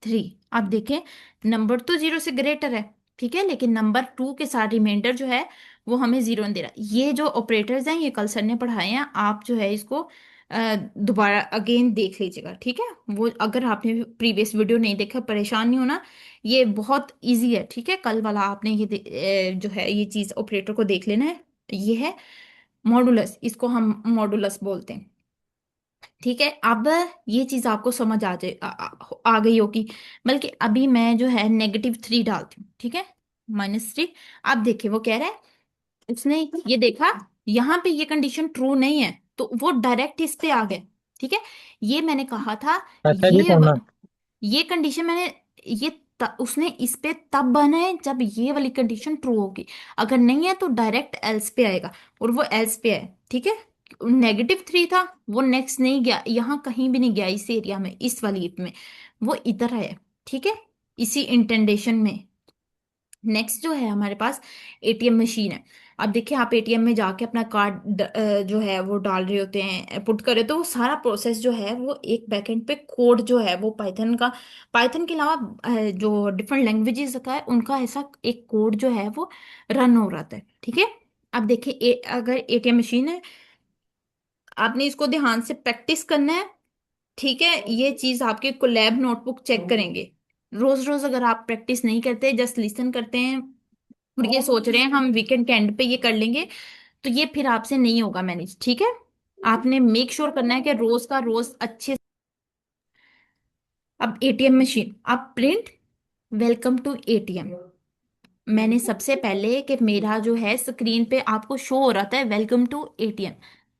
थ्री। आप देखें नंबर तो जीरो से ग्रेटर है, ठीक है, लेकिन नंबर टू के साथ रिमाइंडर जो है वो हमें जीरो नहीं दे रहा। ये जो ऑपरेटर्स हैं ये कल सर ने पढ़ाए हैं, आप जो है इसको दोबारा अगेन देख लीजिएगा, ठीक है। वो अगर आपने प्रीवियस वीडियो नहीं देखा परेशान नहीं होना, ये बहुत इजी है, ठीक है। कल वाला आपने ये जो है ये चीज़ ऑपरेटर को देख लेना है, ये है मॉडुलस, इसको हम मॉडुलस बोलते हैं। ठीक है, अब ये चीज आपको समझ आ गई होगी। बल्कि अभी मैं जो है -3 डालती हूँ, ठीक है, -3। अब देखिए वो कह रहा है, उसने ये देखा यहाँ पे ये कंडीशन ट्रू नहीं है, तो वो डायरेक्ट इस पे आ गए। ठीक है, ये मैंने कहा था, अच्छा जी ये सोना। ये कंडीशन मैंने, ये उसने इस पे तब बनाए जब ये वाली कंडीशन ट्रू होगी। अगर नहीं है तो डायरेक्ट एल्स पे आएगा, और वो एल्स पे है। ठीक है, -3 था, वो नेक्स्ट नहीं गया, यहाँ कहीं भी नहीं गया, इस एरिया में, इस वाली इफ में, वो इधर आया। ठीक है, इसी इंटेंडेशन में। नेक्स्ट जो है हमारे पास एटीएम मशीन है। अब देखिए, आप एटीएम में जाके अपना कार्ड जो है वो डाल रहे होते हैं, पुट कर रहे, तो वो सारा प्रोसेस जो है वो एक बैकएंड पे कोड जो है वो पाइथन का, पाइथन के अलावा जो डिफरेंट लैंग्वेजेस का है उनका ऐसा एक कोड जो है वो रन हो रहा है। ठीक है, अब देखिए अगर एटीएम मशीन है, आपने इसको ध्यान से प्रैक्टिस करना है। ठीक है, ये चीज आपके कोलैब नोटबुक चेक करेंगे। रोज रोज अगर आप प्रैक्टिस नहीं करते, जस्ट लिसन करते हैं और ये सोच रहे हैं हम वीकेंड के एंड पे ये कर लेंगे, तो ये फिर आपसे नहीं होगा मैनेज। ठीक है, आपने मेक श्योर करना है कि रोज का रोज अच्छे। अब एटीएम मशीन, आप प्रिंट वेलकम टू एटीएम। मैंने सबसे पहले कि मेरा जो है स्क्रीन पे आपको शो हो रहा था वेलकम टू एटीएम,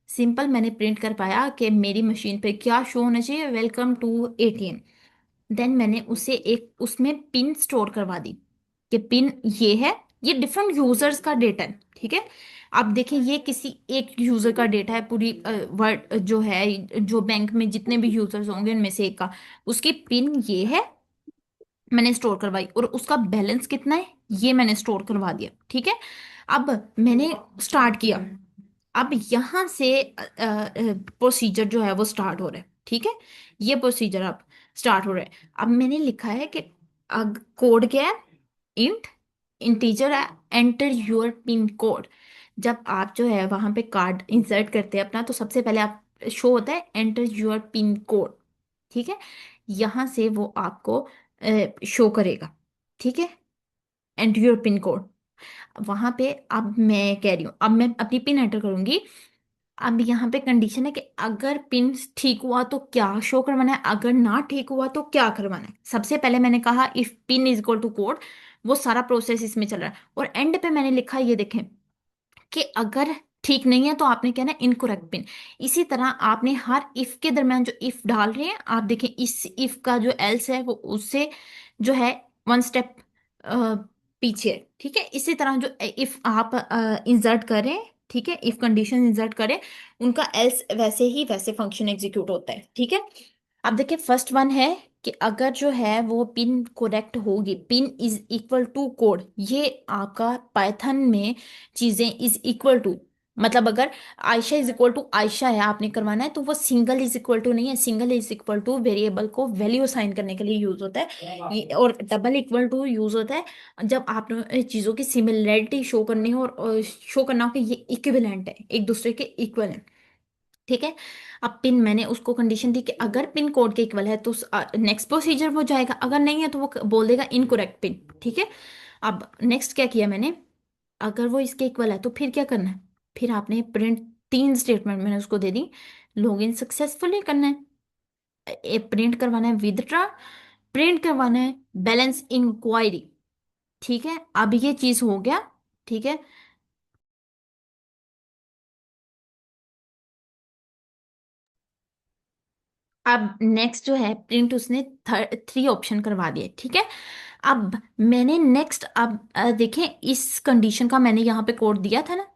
सिंपल मैंने प्रिंट कर पाया कि मेरी मशीन पे क्या शो होना चाहिए, वेलकम टू एटीएम। देन मैंने उसे एक उसमें पिन स्टोर करवा दी कि पिन ये है, ये डिफरेंट यूजर्स का डेटा है। ठीक है, अब देखिए ये किसी एक यूजर का डेटा है, पूरी वर्ड जो है, जो बैंक में जितने भी यूजर्स होंगे उनमें से एक का, उसकी पिन ये है, मैंने स्टोर करवाई, और उसका बैलेंस कितना है ये मैंने स्टोर करवा दिया। ठीक है, अब मैंने स्टार्ट किया। अब यहां से प्रोसीजर जो है वो स्टार्ट हो रहा है। ठीक है, ये प्रोसीजर अब स्टार्ट हो रहा है। अब मैंने लिखा है कि कोड क्या है, इंट इंटीजर है, एंटर योर पिन कोड। जब आप जो है वहां पे कार्ड इंसर्ट करते हैं अपना, तो सबसे पहले आप शो होता है एंटर योर पिन कोड। ठीक है, यहां से वो आपको शो करेगा। ठीक है, एंटर योर पिन कोड, वहां पे अब मैं कह रही हूँ, अब मैं अपनी पिन एंटर करूंगी। अब यहाँ पे कंडीशन है कि अगर पिन ठीक हुआ तो क्या शो करवाना है, अगर ना ठीक हुआ तो क्या करवाना है। सबसे पहले मैंने कहा if pin is equal to code, वो सारा प्रोसेस इसमें चल रहा है, और एंड पे मैंने लिखा ये देखें कि अगर ठीक नहीं है तो आपने कहना है इनकरेक्ट पिन। इसी तरह आपने हर इफ के दरमियान जो इफ डाल रहे हैं, आप देखें इस इफ का जो एल्स है वो उससे जो है 1 स्टेप पीछे है। ठीक है, इसी तरह जो इफ आप इंसर्ट करें, ठीक है, इफ कंडीशन इंसर्ट करें, उनका एल्स वैसे ही वैसे फंक्शन एग्जीक्यूट होता है। ठीक है, अब देखिए फर्स्ट वन है कि अगर जो है वो पिन करेक्ट होगी, pin is equal to code, ये आपका पाइथन में चीजें इज इक्वल टू, मतलब अगर Ayesha is equal to Ayesha है आपने करवाना है, तो वो सिंगल इज इक्वल टू नहीं है, single is equal two variable को वैल्यू असाइन करने के लिए यूज होता है ये, और डबल इक्वल टू यूज होता है जब आपने चीजों की सिमिलरिटी शो करनी हो, और शो करना हो कि ये इक्विवेलेंट है, एक दूसरे के इक्वल है। ठीक है, अब पिन मैंने उसको कंडीशन दी कि अगर पिन कोड के इक्वल है तो नेक्स्ट प्रोसीजर वो जाएगा, अगर नहीं है तो वो बोल देगा इनकरेक्ट पिन। ठीक है, अब नेक्स्ट क्या किया मैंने, अगर वो इसके इक्वल है तो फिर क्या करना है, फिर आपने प्रिंट, 3 स्टेटमेंट मैंने उसको दे दी। लॉगिन सक्सेसफुली करना है, प्रिंट करवाना है विदड्रॉ, प्रिंट करवाना है बैलेंस इंक्वायरी। ठीक है, अब ये चीज हो गया। ठीक है, अब नेक्स्ट जो है प्रिंट, उसने 3 ऑप्शन करवा दिए। ठीक है, अब मैंने नेक्स्ट, अब देखें इस कंडीशन का मैंने यहाँ पे कोड दिया था ना,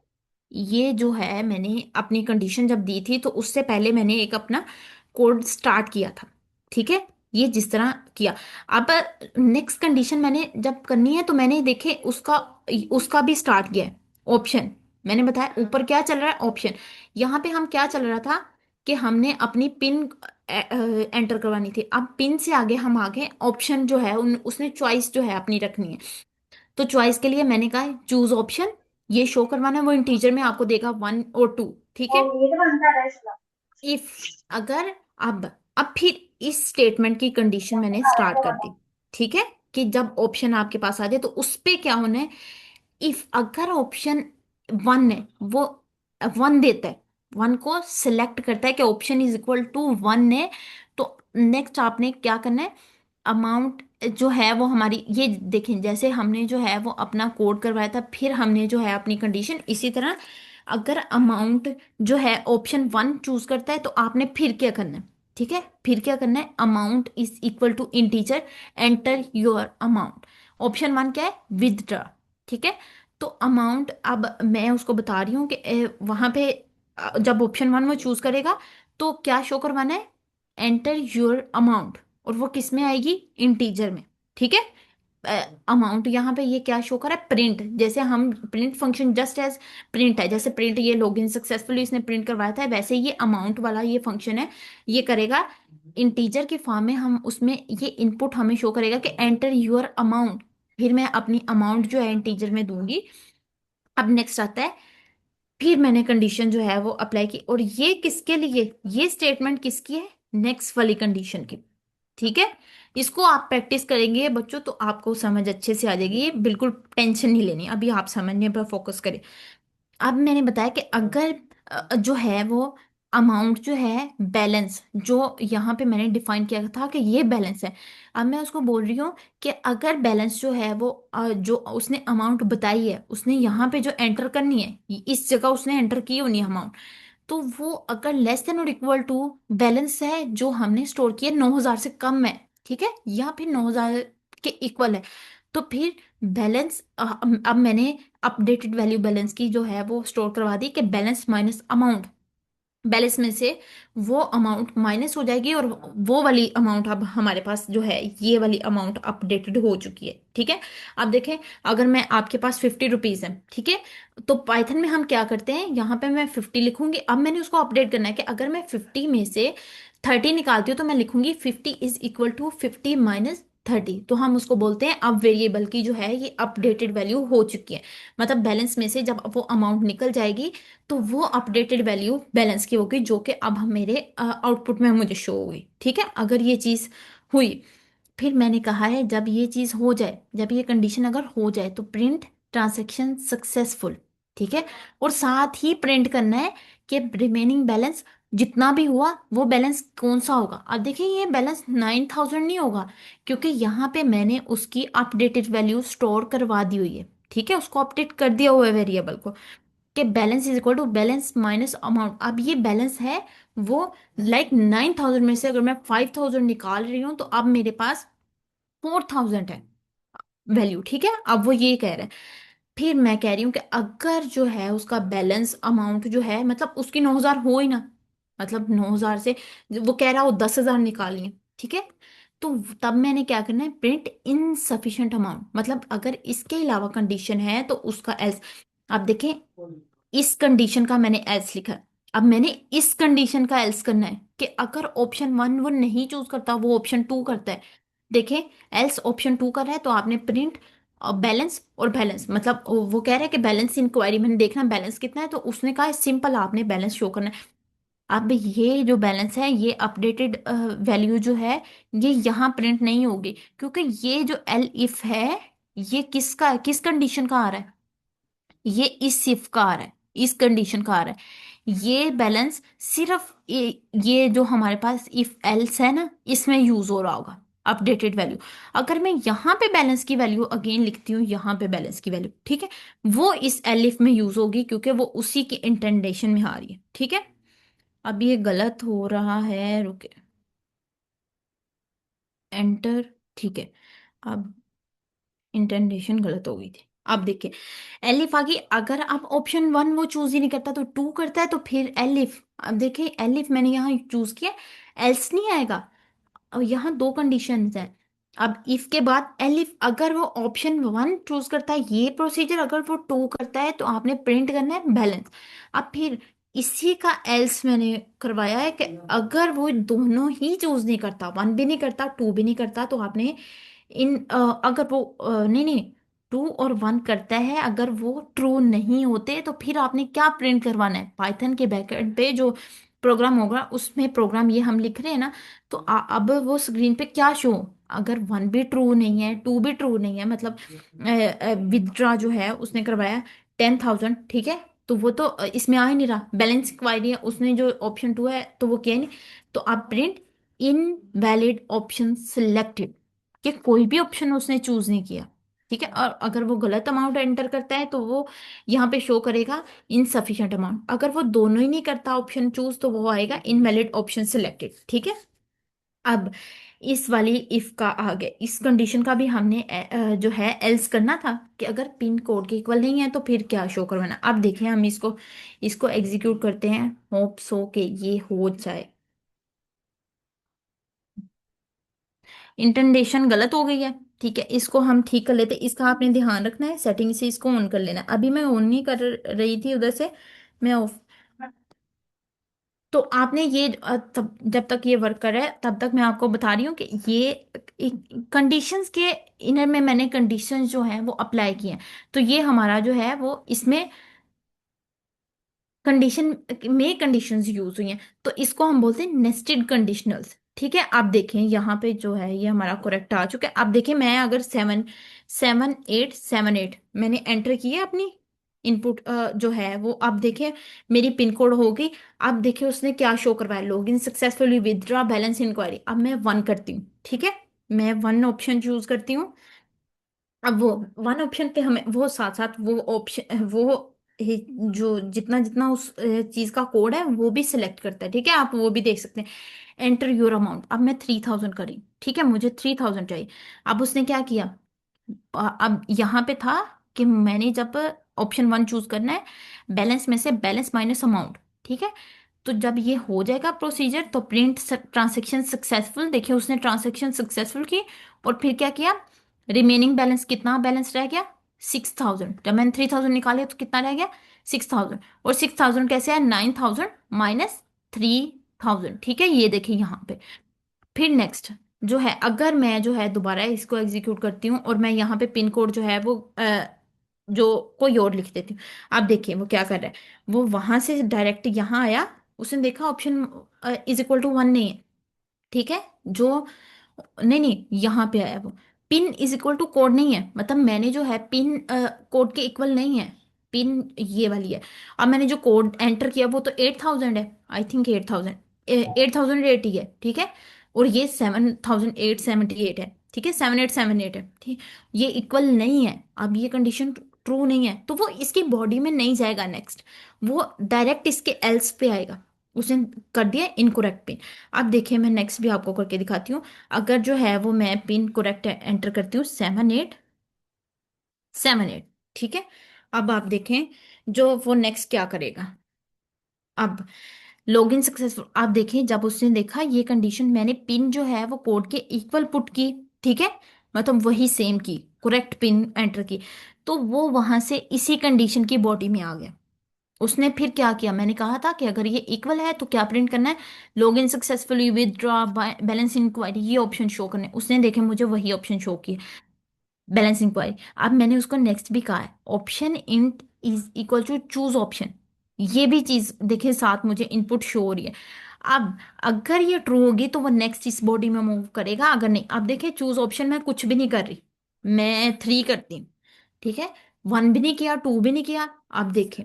ये जो है मैंने अपनी कंडीशन जब दी थी तो उससे पहले मैंने एक अपना कोड स्टार्ट किया था। ठीक है, ये जिस तरह किया, अब नेक्स्ट कंडीशन मैंने जब करनी है तो मैंने देखे उसका उसका भी स्टार्ट किया है ऑप्शन। मैंने बताया ऊपर क्या चल रहा है, ऑप्शन। यहाँ पे हम क्या चल रहा था कि हमने अपनी पिन एंटर करवानी थी, अब पिन से आगे हम आगे ऑप्शन जो है उसने चॉइस जो है अपनी रखनी है। तो चॉइस के लिए मैंने कहा चूज ऑप्शन, ये शो करवाना है, वो इंटीजर में आपको देगा 1 और 2। ठीक है, इफ अगर अब फिर इस स्टेटमेंट की कंडीशन मैंने स्टार्ट कर दी। ठीक है, कि जब ऑप्शन आपके पास आ जाए तो उस पे क्या होना है, इफ अगर ऑप्शन 1 है वो वन देता है, वन को सिलेक्ट करता है कि option is equal to one है, तो नेक्स्ट आपने क्या करना है, अमाउंट जो है वो हमारी ये देखें, जैसे हमने जो है वो अपना कोड करवाया था, फिर हमने जो है अपनी कंडीशन इसी तरह, अगर अमाउंट जो है ऑप्शन वन चूज करता है तो आपने फिर क्या करना है, ठीक है, फिर क्या करना है, amount is equal to integer, enter your amount, option one क्या है, विदड्रॉ, ठीक है। तो अमाउंट अब मैं उसको बता रही हूँ कि वहां पे जब ऑप्शन वन वो चूज करेगा तो क्या शो करवाना है, एंटर योर अमाउंट, और वो किस में आएगी, इंटीजर में, ठीक है। अमाउंट यहाँ पे ये क्या शो कर रहा है, प्रिंट, जैसे हम print function just as print है, जैसे प्रिंट ये लॉगिन सक्सेसफुली इसने प्रिंट करवाया था, वैसे ये अमाउंट वाला ये फंक्शन है, ये करेगा इंटीजर के फॉर्म में, हम उसमें ये इनपुट हमें शो करेगा कि एंटर योर अमाउंट, फिर मैं अपनी अमाउंट जो है इंटीजर में दूंगी। अब नेक्स्ट आता है, फिर मैंने कंडीशन जो है वो अप्लाई की, और ये किसके लिए, ये स्टेटमेंट किसकी है, नेक्स्ट वाली कंडीशन की, ठीक है। इसको आप प्रैक्टिस करेंगे बच्चों तो आपको समझ अच्छे से आ जाएगी, ये बिल्कुल टेंशन नहीं लेनी, अभी आप समझने पर फोकस करें। अब मैंने बताया कि अगर जो है वो अमाउंट जो है बैलेंस, जो यहाँ पे मैंने डिफाइन किया था कि ये बैलेंस है, अब मैं उसको बोल रही हूँ कि अगर बैलेंस जो है वो जो उसने अमाउंट बताई है उसने यहाँ पे जो एंटर करनी है, इस जगह उसने एंटर की होनी है अमाउंट, तो वो अगर लेस देन और इक्वल टू बैलेंस है जो हमने स्टोर किया 9,000 से कम है, ठीक है, या फिर 9,000 के इक्वल है, तो फिर बैलेंस, अब मैंने अपडेटेड वैल्यू बैलेंस की जो है वो स्टोर करवा दी कि बैलेंस माइनस अमाउंट, बैलेंस में से वो अमाउंट माइनस हो जाएगी, और वो वाली अमाउंट अब हमारे पास जो है ये वाली अमाउंट अपडेटेड हो चुकी है, ठीक है। अब देखें, अगर मैं आपके पास 50 रुपीज है, ठीक है, तो पाइथन में हम क्या करते हैं, यहाँ पे मैं 50 लिखूंगी, अब मैंने उसको अपडेट करना है कि अगर मैं 50 में से 30 निकालती हूँ तो मैं लिखूंगी 50 इज इक्वल टू 50 माइनस 30, तो हम उसको बोलते हैं अब वेरिएबल की जो है ये अपडेटेड वैल्यू हो चुकी है, मतलब बैलेंस में से जब वो अमाउंट निकल जाएगी तो वो अपडेटेड वैल्यू बैलेंस की होगी, जो कि अब मेरे आउटपुट में मुझे शो होगी, ठीक है, अगर ये चीज़ हुई। फिर मैंने कहा है जब ये चीज़ हो जाए, जब ये कंडीशन अगर हो जाए तो प्रिंट ट्रांजैक्शन सक्सेसफुल, ठीक है, और साथ ही प्रिंट करना है कि रिमेनिंग बैलेंस जितना भी हुआ वो बैलेंस कौन सा होगा। अब देखिए ये बैलेंस 9,000 नहीं होगा, क्योंकि यहाँ पे मैंने उसकी अपडेटेड वैल्यू स्टोर करवा दी हुई है, ठीक है, उसको अपडेट कर दिया हुआ है वेरिएबल को, कि balance is equal to balance minus amount. अब ये बैलेंस है वो, लाइक 9,000 में से अगर मैं 5,000 निकाल रही हूँ तो अब मेरे पास 4,000 है वैल्यू, ठीक है, अब वो ये कह रहा है। फिर मैं कह रही हूँ कि अगर जो है उसका बैलेंस अमाउंट जो है, मतलब उसकी 9,000 हो ही ना, मतलब 9,000 से वो कह रहा हो 10,000 निकालिए, ठीक है, तो तब मैंने क्या करना है, प्रिंट इनसफिशिएंट अमाउंट, मतलब अगर इसके अलावा कंडीशन है तो उसका एल्स। आप देखें, इस कंडीशन का मैंने एल्स लिखा है, अब मैंने इस कंडीशन का एल्स करना है कि अगर ऑप्शन वन वो नहीं चूज करता, वो ऑप्शन टू करता है, देखें, एल्स ऑप्शन टू कर रहा है तो आपने प्रिंट बैलेंस, और बैलेंस मतलब वो कह रहा है कि बैलेंस इंक्वायरी मैंने देखना बैलेंस कितना है, तो उसने कहा सिंपल आपने बैलेंस शो करना है। अब ये जो बैलेंस है ये अपडेटेड वैल्यू जो है ये यहाँ प्रिंट नहीं होगी, क्योंकि ये जो एल इफ है ये किसका है, किस कंडीशन का आ रहा है, ये इस इफ का आ रहा है, इस कंडीशन का आ रहा है, ये बैलेंस सिर्फ ये जो हमारे पास इफ एल्स है ना इसमें यूज हो रहा होगा अपडेटेड वैल्यू। अगर मैं यहाँ पे बैलेंस की वैल्यू अगेन लिखती हूँ, यहाँ पे बैलेंस की वैल्यू, ठीक है, वो इस एलिफ में यूज होगी क्योंकि वो उसी की इंटेंडेशन में आ रही है, ठीक है। अब ये गलत हो रहा है, रुके, एंटर, ठीक है, अब इंटेंडेशन गलत हो गई थी। अब देखिए, एलिफ आ गई, अगर आप ऑप्शन वन वो चूज ही नहीं करता तो टू करता है, तो फिर एलिफ, अब देखिए एलिफ मैंने यहाँ चूज किया, एल्स नहीं आएगा। और यहाँ दो कंडीशंस हैं, अब इफ के बाद एलिफ, अगर वो ऑप्शन वन चूज करता है ये प्रोसीजर, अगर वो टू करता है तो आपने प्रिंट करना है बैलेंस। अब फिर इसी का एल्स मैंने करवाया है कि अगर वो दोनों ही चूज नहीं करता, वन भी नहीं करता टू भी नहीं करता, तो आपने अगर वो नहीं नहीं, टू और वन करता है, अगर वो ट्रू नहीं होते तो फिर आपने क्या प्रिंट करवाना है, पाइथन के बैकएंड पे जो प्रोग्राम होगा उसमें, प्रोग्राम ये हम लिख रहे हैं ना, तो अब वो स्क्रीन पे क्या शो, अगर वन भी ट्रू नहीं है टू भी ट्रू नहीं है, मतलब विदड्रॉ जो है उसने करवाया 10,000, ठीक है, तो वो तो इसमें आ ही नहीं रहा, बैलेंस इंक्वायरी है, उसने जो ऑप्शन टू है तो वो किया ही नहीं। तो आप प्रिंट इनवैलिड ऑप्शन सिलेक्टेड, कि कोई भी ऑप्शन उसने चूज नहीं किया। ठीक है, और अगर वो गलत अमाउंट एंटर करता है तो वो यहाँ पे शो करेगा इनसफिशिएंट अमाउंट। अगर वो दोनों ही नहीं करता ऑप्शन चूज तो वो आएगा इनवैलिड ऑप्शन सिलेक्टेड। ठीक है। अब इस वाली इफ का आ गया, इस कंडीशन का भी हमने जो है एल्स करना था, कि अगर पिन कोड के इक्वल नहीं है तो फिर क्या शो करवाना। अब देखिए हम इसको इसको एग्जीक्यूट करते हैं, होप सो के ये हो जाए। इंटेंडेशन गलत हो गई है। ठीक है, इसको हम ठीक कर लेते हैं। इसका आपने ध्यान रखना है, सेटिंग से इसको ऑन कर लेना है। अभी मैं ऑन नहीं कर रही थी उधर से, मैं ऑफ। तो आपने ये तब जब तक ये वर्क कर रहा है तब तक मैं आपको बता रही हूँ कि ये कंडीशंस के इनर में मैंने कंडीशंस जो हैं वो अप्लाई किए हैं। तो ये हमारा जो है वो इसमें कंडीशन में कंडीशंस यूज हुई हैं, तो इसको हम बोलते हैं नेस्टेड कंडीशनल्स। ठीक है, आप देखें यहाँ पे जो है ये हमारा करेक्ट आ चुका है। आप देखें मैं अगर 7 7 8 7 8 मैंने एंटर की है अपनी इनपुट जो है वो, आप देखें मेरी पिन कोड होगी। अब देखिए उसने क्या शो करवाया, log in successfully withdraw balance inquiry. अब मैं वन करती हूँ। ठीक है, मैं वन ऑप्शन चूज करती हूँ। अब वो वन ऑप्शन पे हमें वो साथ साथ वो ऑप्शन वो जो जितना जितना उस चीज का कोड है वो भी सिलेक्ट करता है। ठीक है, आप वो भी देख सकते हैं। एंटर योर अमाउंट, अब मैं 3000 करी। ठीक है, मुझे 3000 चाहिए। अब उसने क्या किया, अब यहाँ पे था कि मैंने जब ऑप्शन वन चूज करना है, बैलेंस में से बैलेंस माइनस अमाउंट। ठीक है, तो जब ये हो जाएगा प्रोसीजर तो प्रिंट ट्रांजेक्शन सक्सेसफुल। देखिए उसने ट्रांजेक्शन सक्सेसफुल की, और फिर क्या किया, रिमेनिंग बैलेंस, कितना बैलेंस रह गया, 6000। जब मैंने 3000 निकाले तो कितना रह गया, 6000। और 6000 कैसे है, 9000 माइनस 3000। ठीक है, ये देखिए यहाँ पे। फिर नेक्स्ट जो है, अगर मैं जो है दोबारा इसको एग्जीक्यूट करती हूँ और मैं यहाँ पे पिन कोड जो है वो जो कोई और लिख देती हूँ। आप देखिए वो क्या कर रहा है, वो वहां से डायरेक्ट यहाँ आया, उसने देखा option is equal to one नहीं है। ठीक है, जो नहीं नहीं यहाँ पे आया वो, pin is equal to code नहीं है, मतलब मैंने जो है पिन कोड के इक्वल नहीं है, पिन ये वाली है। अब मैंने जो कोड एंटर किया वो तो 8000 है, आई थिंक 8000, 8080 है। ठीक है, और ये 7878 है। ठीक है, 7878 है। ठीक, ये इक्वल नहीं है। अब ये कंडीशन ट्रू नहीं है तो वो इसकी बॉडी में नहीं जाएगा नेक्स्ट, वो डायरेक्ट इसके एल्स पे आएगा। उसने कर दिया इनकोरेक्ट पिन। अब देखिए मैं नेक्स्ट भी आपको करके दिखाती हूँ। अगर जो है वो मैं पिन करेक्ट एंटर करती हूँ, 7878। ठीक है, अब आप देखें जो वो नेक्स्ट क्या करेगा। अब लॉगिन सक्सेसफुल, आप देखें जब उसने देखा ये कंडीशन, मैंने पिन जो है वो कोड के इक्वल पुट की। ठीक है, मतलब वही सेम की, करेक्ट पिन एंटर की, तो वो वहां से इसी कंडीशन की बॉडी में आ गया। उसने फिर क्या किया, मैंने कहा था कि अगर ये इक्वल है तो क्या प्रिंट करना है, login successfully withdraw balance inquiry, ये ऑप्शन शो करने। उसने देखे मुझे वही ऑप्शन शो किया, बैलेंस इंक्वायरी। अब मैंने उसको नेक्स्ट भी कहा है, option int is equal to choose option, ये भी चीज देखे साथ मुझे इनपुट शो हो रही है। अब अगर ये ट्रू होगी तो वो नेक्स्ट इस बॉडी में मूव करेगा, अगर नहीं, अब देखिए चूज ऑप्शन में कुछ भी नहीं कर रही, मैं थ्री करती हूँ। ठीक है, वन भी नहीं किया, टू भी नहीं किया। अब देखें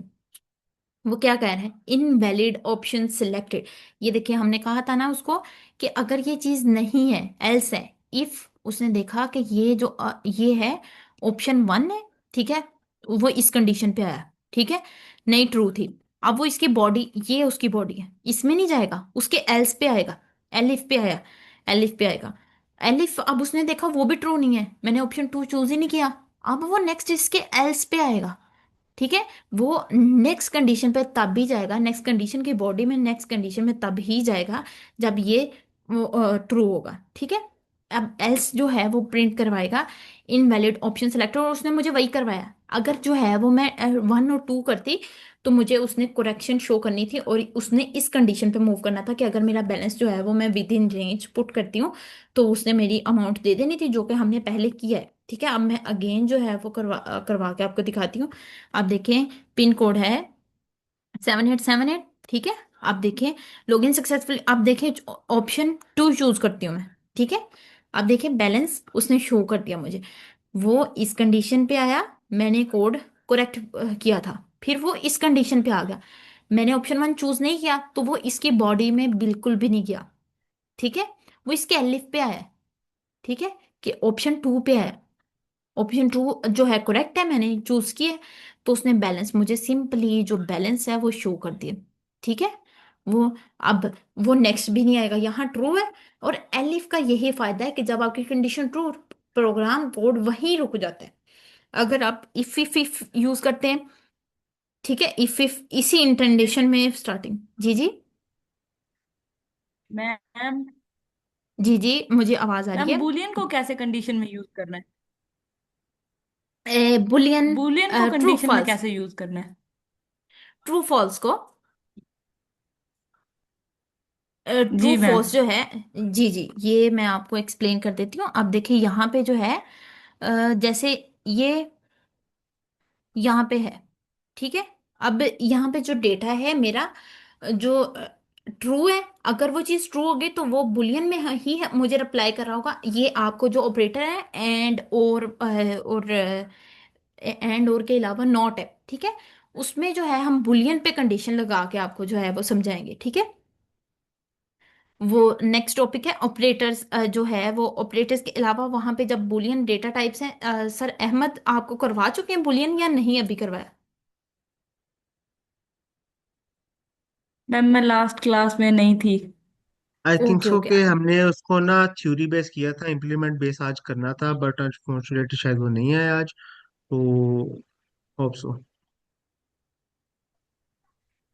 वो क्या कह रहे हैं, इनवैलिड ऑप्शन सिलेक्टेड। ये देखिए हमने कहा था ना उसको कि अगर ये चीज नहीं है, एल्स है। इफ उसने देखा कि ये जो ये है ऑप्शन वन है। ठीक है, वो इस कंडीशन पे आया। ठीक है, नहीं ट्रू थी। अब वो इसकी बॉडी, ये उसकी बॉडी है, इसमें नहीं जाएगा, उसके एल्स पे आएगा। एलिफ पे आया, एलिफ पे आएगा। एलिफ, अब उसने देखा वो भी ट्रू नहीं है, मैंने ऑप्शन टू चूज ही नहीं किया। अब वो नेक्स्ट इसके एल्स पे आएगा। ठीक है, वो नेक्स्ट कंडीशन पे तब भी जाएगा, नेक्स्ट कंडीशन की बॉडी में नेक्स्ट कंडीशन में तब ही जाएगा जब ये ट्रू होगा। ठीक है, अब एल्स जो है वो प्रिंट करवाएगा इनवैलिड ऑप्शन सेलेक्ट, और उसने मुझे वही करवाया। अगर जो है वो मैं वन और टू करती तो मुझे उसने करेक्शन शो करनी थी, और उसने इस कंडीशन पे मूव करना था कि अगर मेरा बैलेंस जो है वो मैं विद इन रेंज पुट करती हूँ तो उसने मेरी अमाउंट दे देनी थी, जो कि हमने पहले किया है। ठीक है, अब मैं अगेन जो है वो करवा के आपको दिखाती हूँ। आप देखें पिन कोड है 7878। ठीक है, आप देखें लॉगिन सक्सेसफुल, आप देखें ऑप्शन टू चूज करती हूँ मैं। ठीक है, आप देखें बैलेंस उसने शो कर दिया मुझे, वो इस कंडीशन पे आया, मैंने कोड करेक्ट किया था। फिर वो इस कंडीशन पे आ गया। मैंने ऑप्शन वन चूज नहीं किया तो वो इसकी बॉडी में बिल्कुल भी नहीं गया। ठीक है, वो इसके एलिफ पे आया। ठीक है, कि ऑप्शन टू पे आया। ऑप्शन टू जो है करेक्ट है, मैंने चूज किया। तो उसने बैलेंस, मुझे सिंपली जो बैलेंस है वो शो कर दिया। ठीक है, वो अब वो नेक्स्ट भी नहीं आएगा, यहाँ ट्रू है। और एलिफ का यही फायदा है कि जब आपकी कंडीशन ट्रू, प्रोग्राम कोड वहीं रुक जाता है। अगर आप इफ यूज करते हैं, ठीक है, इफ इसी इंटेंडेशन में स्टार्टिंग। जी जी। मैम जी जी, मुझे आवाज आ रही मैम है। बुलियन को कैसे कंडीशन में यूज करना है? बुलियन बुलियन को ट्रू कंडीशन में फॉल्स, कैसे यूज करना है? ट्रू फॉल्स को ट्रू जी मैम। फॉल्स जो है, जी जी, ये मैं आपको एक्सप्लेन कर देती हूँ। अब देखिए यहाँ पे जो है जैसे ये यहाँ पे है। ठीक है, अब यहाँ पे जो डेटा है मेरा, जो ट्रू है, अगर वो चीज़ ट्रू होगी तो वो बुलियन में ही है, मुझे रिप्लाई कर रहा होगा। ये आपको जो ऑपरेटर है एंड और के अलावा नॉट है। ठीक है, उसमें जो है हम बुलियन पे कंडीशन लगा के आपको जो है वो समझाएंगे। ठीक है, वो नेक्स्ट टॉपिक है ऑपरेटर्स। जो है वो ऑपरेटर्स के अलावा वहां पे जब बुलियन डेटा टाइप्स हैं, सर अहमद आपको करवा चुके हैं बुलियन या नहीं अभी करवाया? मैम मैं लास्ट क्लास में नहीं थी। I think okay so okay. कि हमने उसको ना थ्योरी बेस किया था, इम्प्लीमेंट बेस आज करना था, बट अनफॉर्चुनेटली शायद वो नहीं है आज। तो होप सो।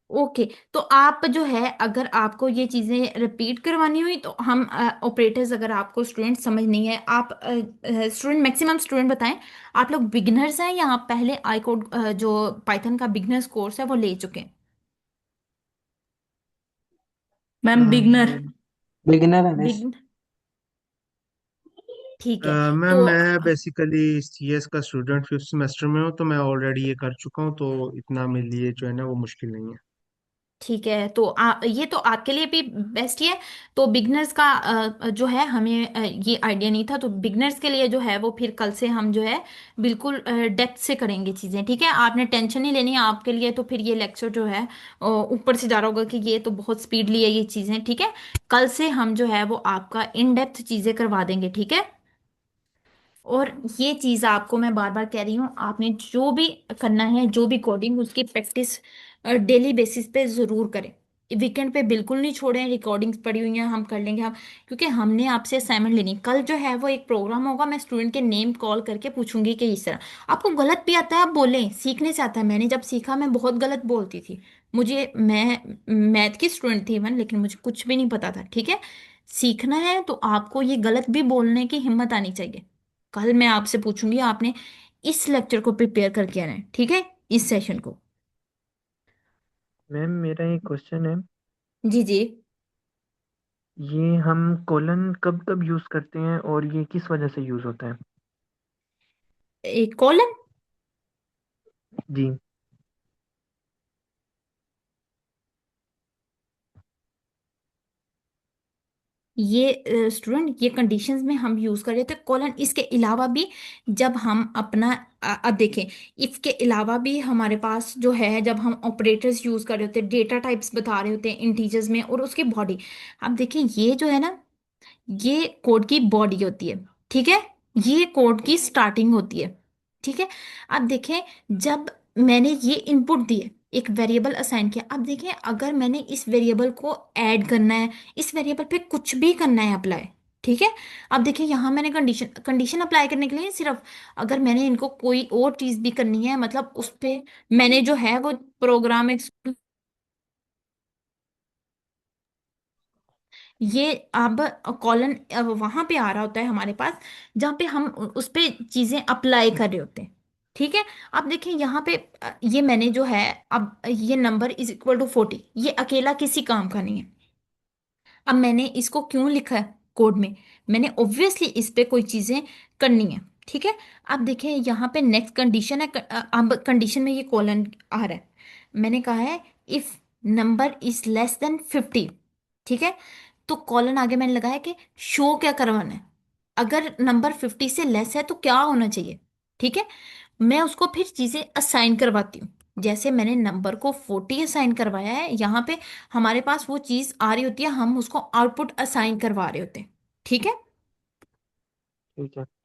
ओके, तो आप जो है अगर आपको ये चीज़ें रिपीट करवानी हुई तो हम ऑपरेटर्स, अगर आपको स्टूडेंट समझ नहीं है, आप स्टूडेंट, मैक्सिमम स्टूडेंट बताएं, आप लोग बिगनर्स हैं या आप पहले आई कोड जो पाइथन का बिगनर्स कोर्स है वो ले चुके हैं? Ma'am beginner. बिगिनर है मिस। बिग ठीक है। मैम तो मैं बेसिकली सीएस का स्टूडेंट फिफ्थ सेमेस्टर में हूँ, तो मैं ऑलरेडी ये कर चुका हूँ, तो इतना मेरे लिए जो है ना वो मुश्किल नहीं है। ठीक है, तो ये तो आपके लिए भी बेस्ट ही है। तो बिगनर्स का जो है हमें ये आइडिया नहीं था, तो बिगनर्स के लिए जो है वो फिर कल से हम जो है बिल्कुल डेप्थ से करेंगे चीज़ें। ठीक है, आपने टेंशन नहीं लेनी है आपके लिए। तो फिर ये लेक्चर जो है ऊपर से जा रहा होगा कि ये तो बहुत स्पीडली है ये चीज़ें। ठीक है, कल से हम जो है वो आपका इन डेप्थ चीज़ें करवा देंगे। ठीक है, और ये चीज़ आपको मैं बार बार कह रही हूँ, आपने जो भी करना है, जो भी कोडिंग, उसकी प्रैक्टिस डेली बेसिस पे ज़रूर करें। वीकेंड पे बिल्कुल नहीं छोड़ें। रिकॉर्डिंग्स पड़ी हुई हैं, हम कर लेंगे हम, क्योंकि हमने आपसे असाइनमेंट लेनी। कल जो है वो एक प्रोग्राम होगा, मैं स्टूडेंट के नेम कॉल करके पूछूंगी कि इस तरह आपको गलत भी आता है आप बोलें, सीखने से आता है। मैंने जब सीखा मैं बहुत गलत बोलती थी। मैं मैथ की स्टूडेंट थी इवन, लेकिन मुझे कुछ भी नहीं पता था। ठीक है, सीखना है तो आपको ये गलत भी बोलने की हिम्मत आनी चाहिए। कल मैं आपसे पूछूंगी, आपने इस लेक्चर को प्रिपेयर करके आना है। ठीक है, इस सेशन को। मैम मेरा एक क्वेश्चन है। जी जी। ये हम कोलन कब कब यूज करते हैं और ये किस वजह से यूज होता है? एक कॉलम, जी। ये स्टूडेंट, ये कंडीशंस में हम यूज कर रहे थे कॉलन। इसके अलावा भी जब हम अपना अब देखें, इफ के अलावा भी हमारे पास जो है, जब हम ऑपरेटर्स यूज कर रहे होते हैं, डेटा टाइप्स बता रहे होते हैं इंटीजर्स में और उसकी बॉडी। अब देखें, ये जो है ना, ये कोड की बॉडी होती है। ठीक है, ये कोड की स्टार्टिंग होती है। ठीक है, अब देखें, जब मैंने ये इनपुट दिए, एक वेरिएबल असाइन किया, अब देखें अगर मैंने इस वेरिएबल को ऐड करना है, इस वेरिएबल पे कुछ भी करना है अप्लाई। ठीक है, अब देखिए यहाँ मैंने कंडीशन कंडीशन अप्लाई करने के लिए सिर्फ, अगर मैंने इनको कोई और चीज भी करनी है, मतलब उस पे मैंने जो है वो प्रोग्राम, ये अब कॉलन वहां पे आ रहा होता है हमारे पास, जहाँ पे हम उस पे चीजें अप्लाई कर रहे होते हैं। ठीक है, अब देखिए यहाँ पे ये मैंने जो है, अब ये नंबर इज इक्वल टू 40, ये अकेला किसी काम का नहीं है। अब मैंने इसको क्यों लिखा है कोड में? मैंने ऑब्वियसली इस पे कोई चीजें करनी है। ठीक है, अब देखिए यहाँ पे नेक्स्ट कंडीशन है, अब कंडीशन में ये कॉलन आ रहा है। मैंने कहा है if number is less than 50। ठीक है, तो कॉलन आगे मैंने लगाया कि शो क्या करवाना है, अगर नंबर 50 से लेस है तो क्या होना चाहिए। ठीक है, मैं उसको फिर चीजें असाइन करवाती हूँ। जैसे मैंने नंबर को 40 असाइन करवाया है, यहाँ पे हमारे पास वो चीज आ रही होती है, हम उसको आउटपुट असाइन करवा रहे होते हैं। ठीक है। ठीक है।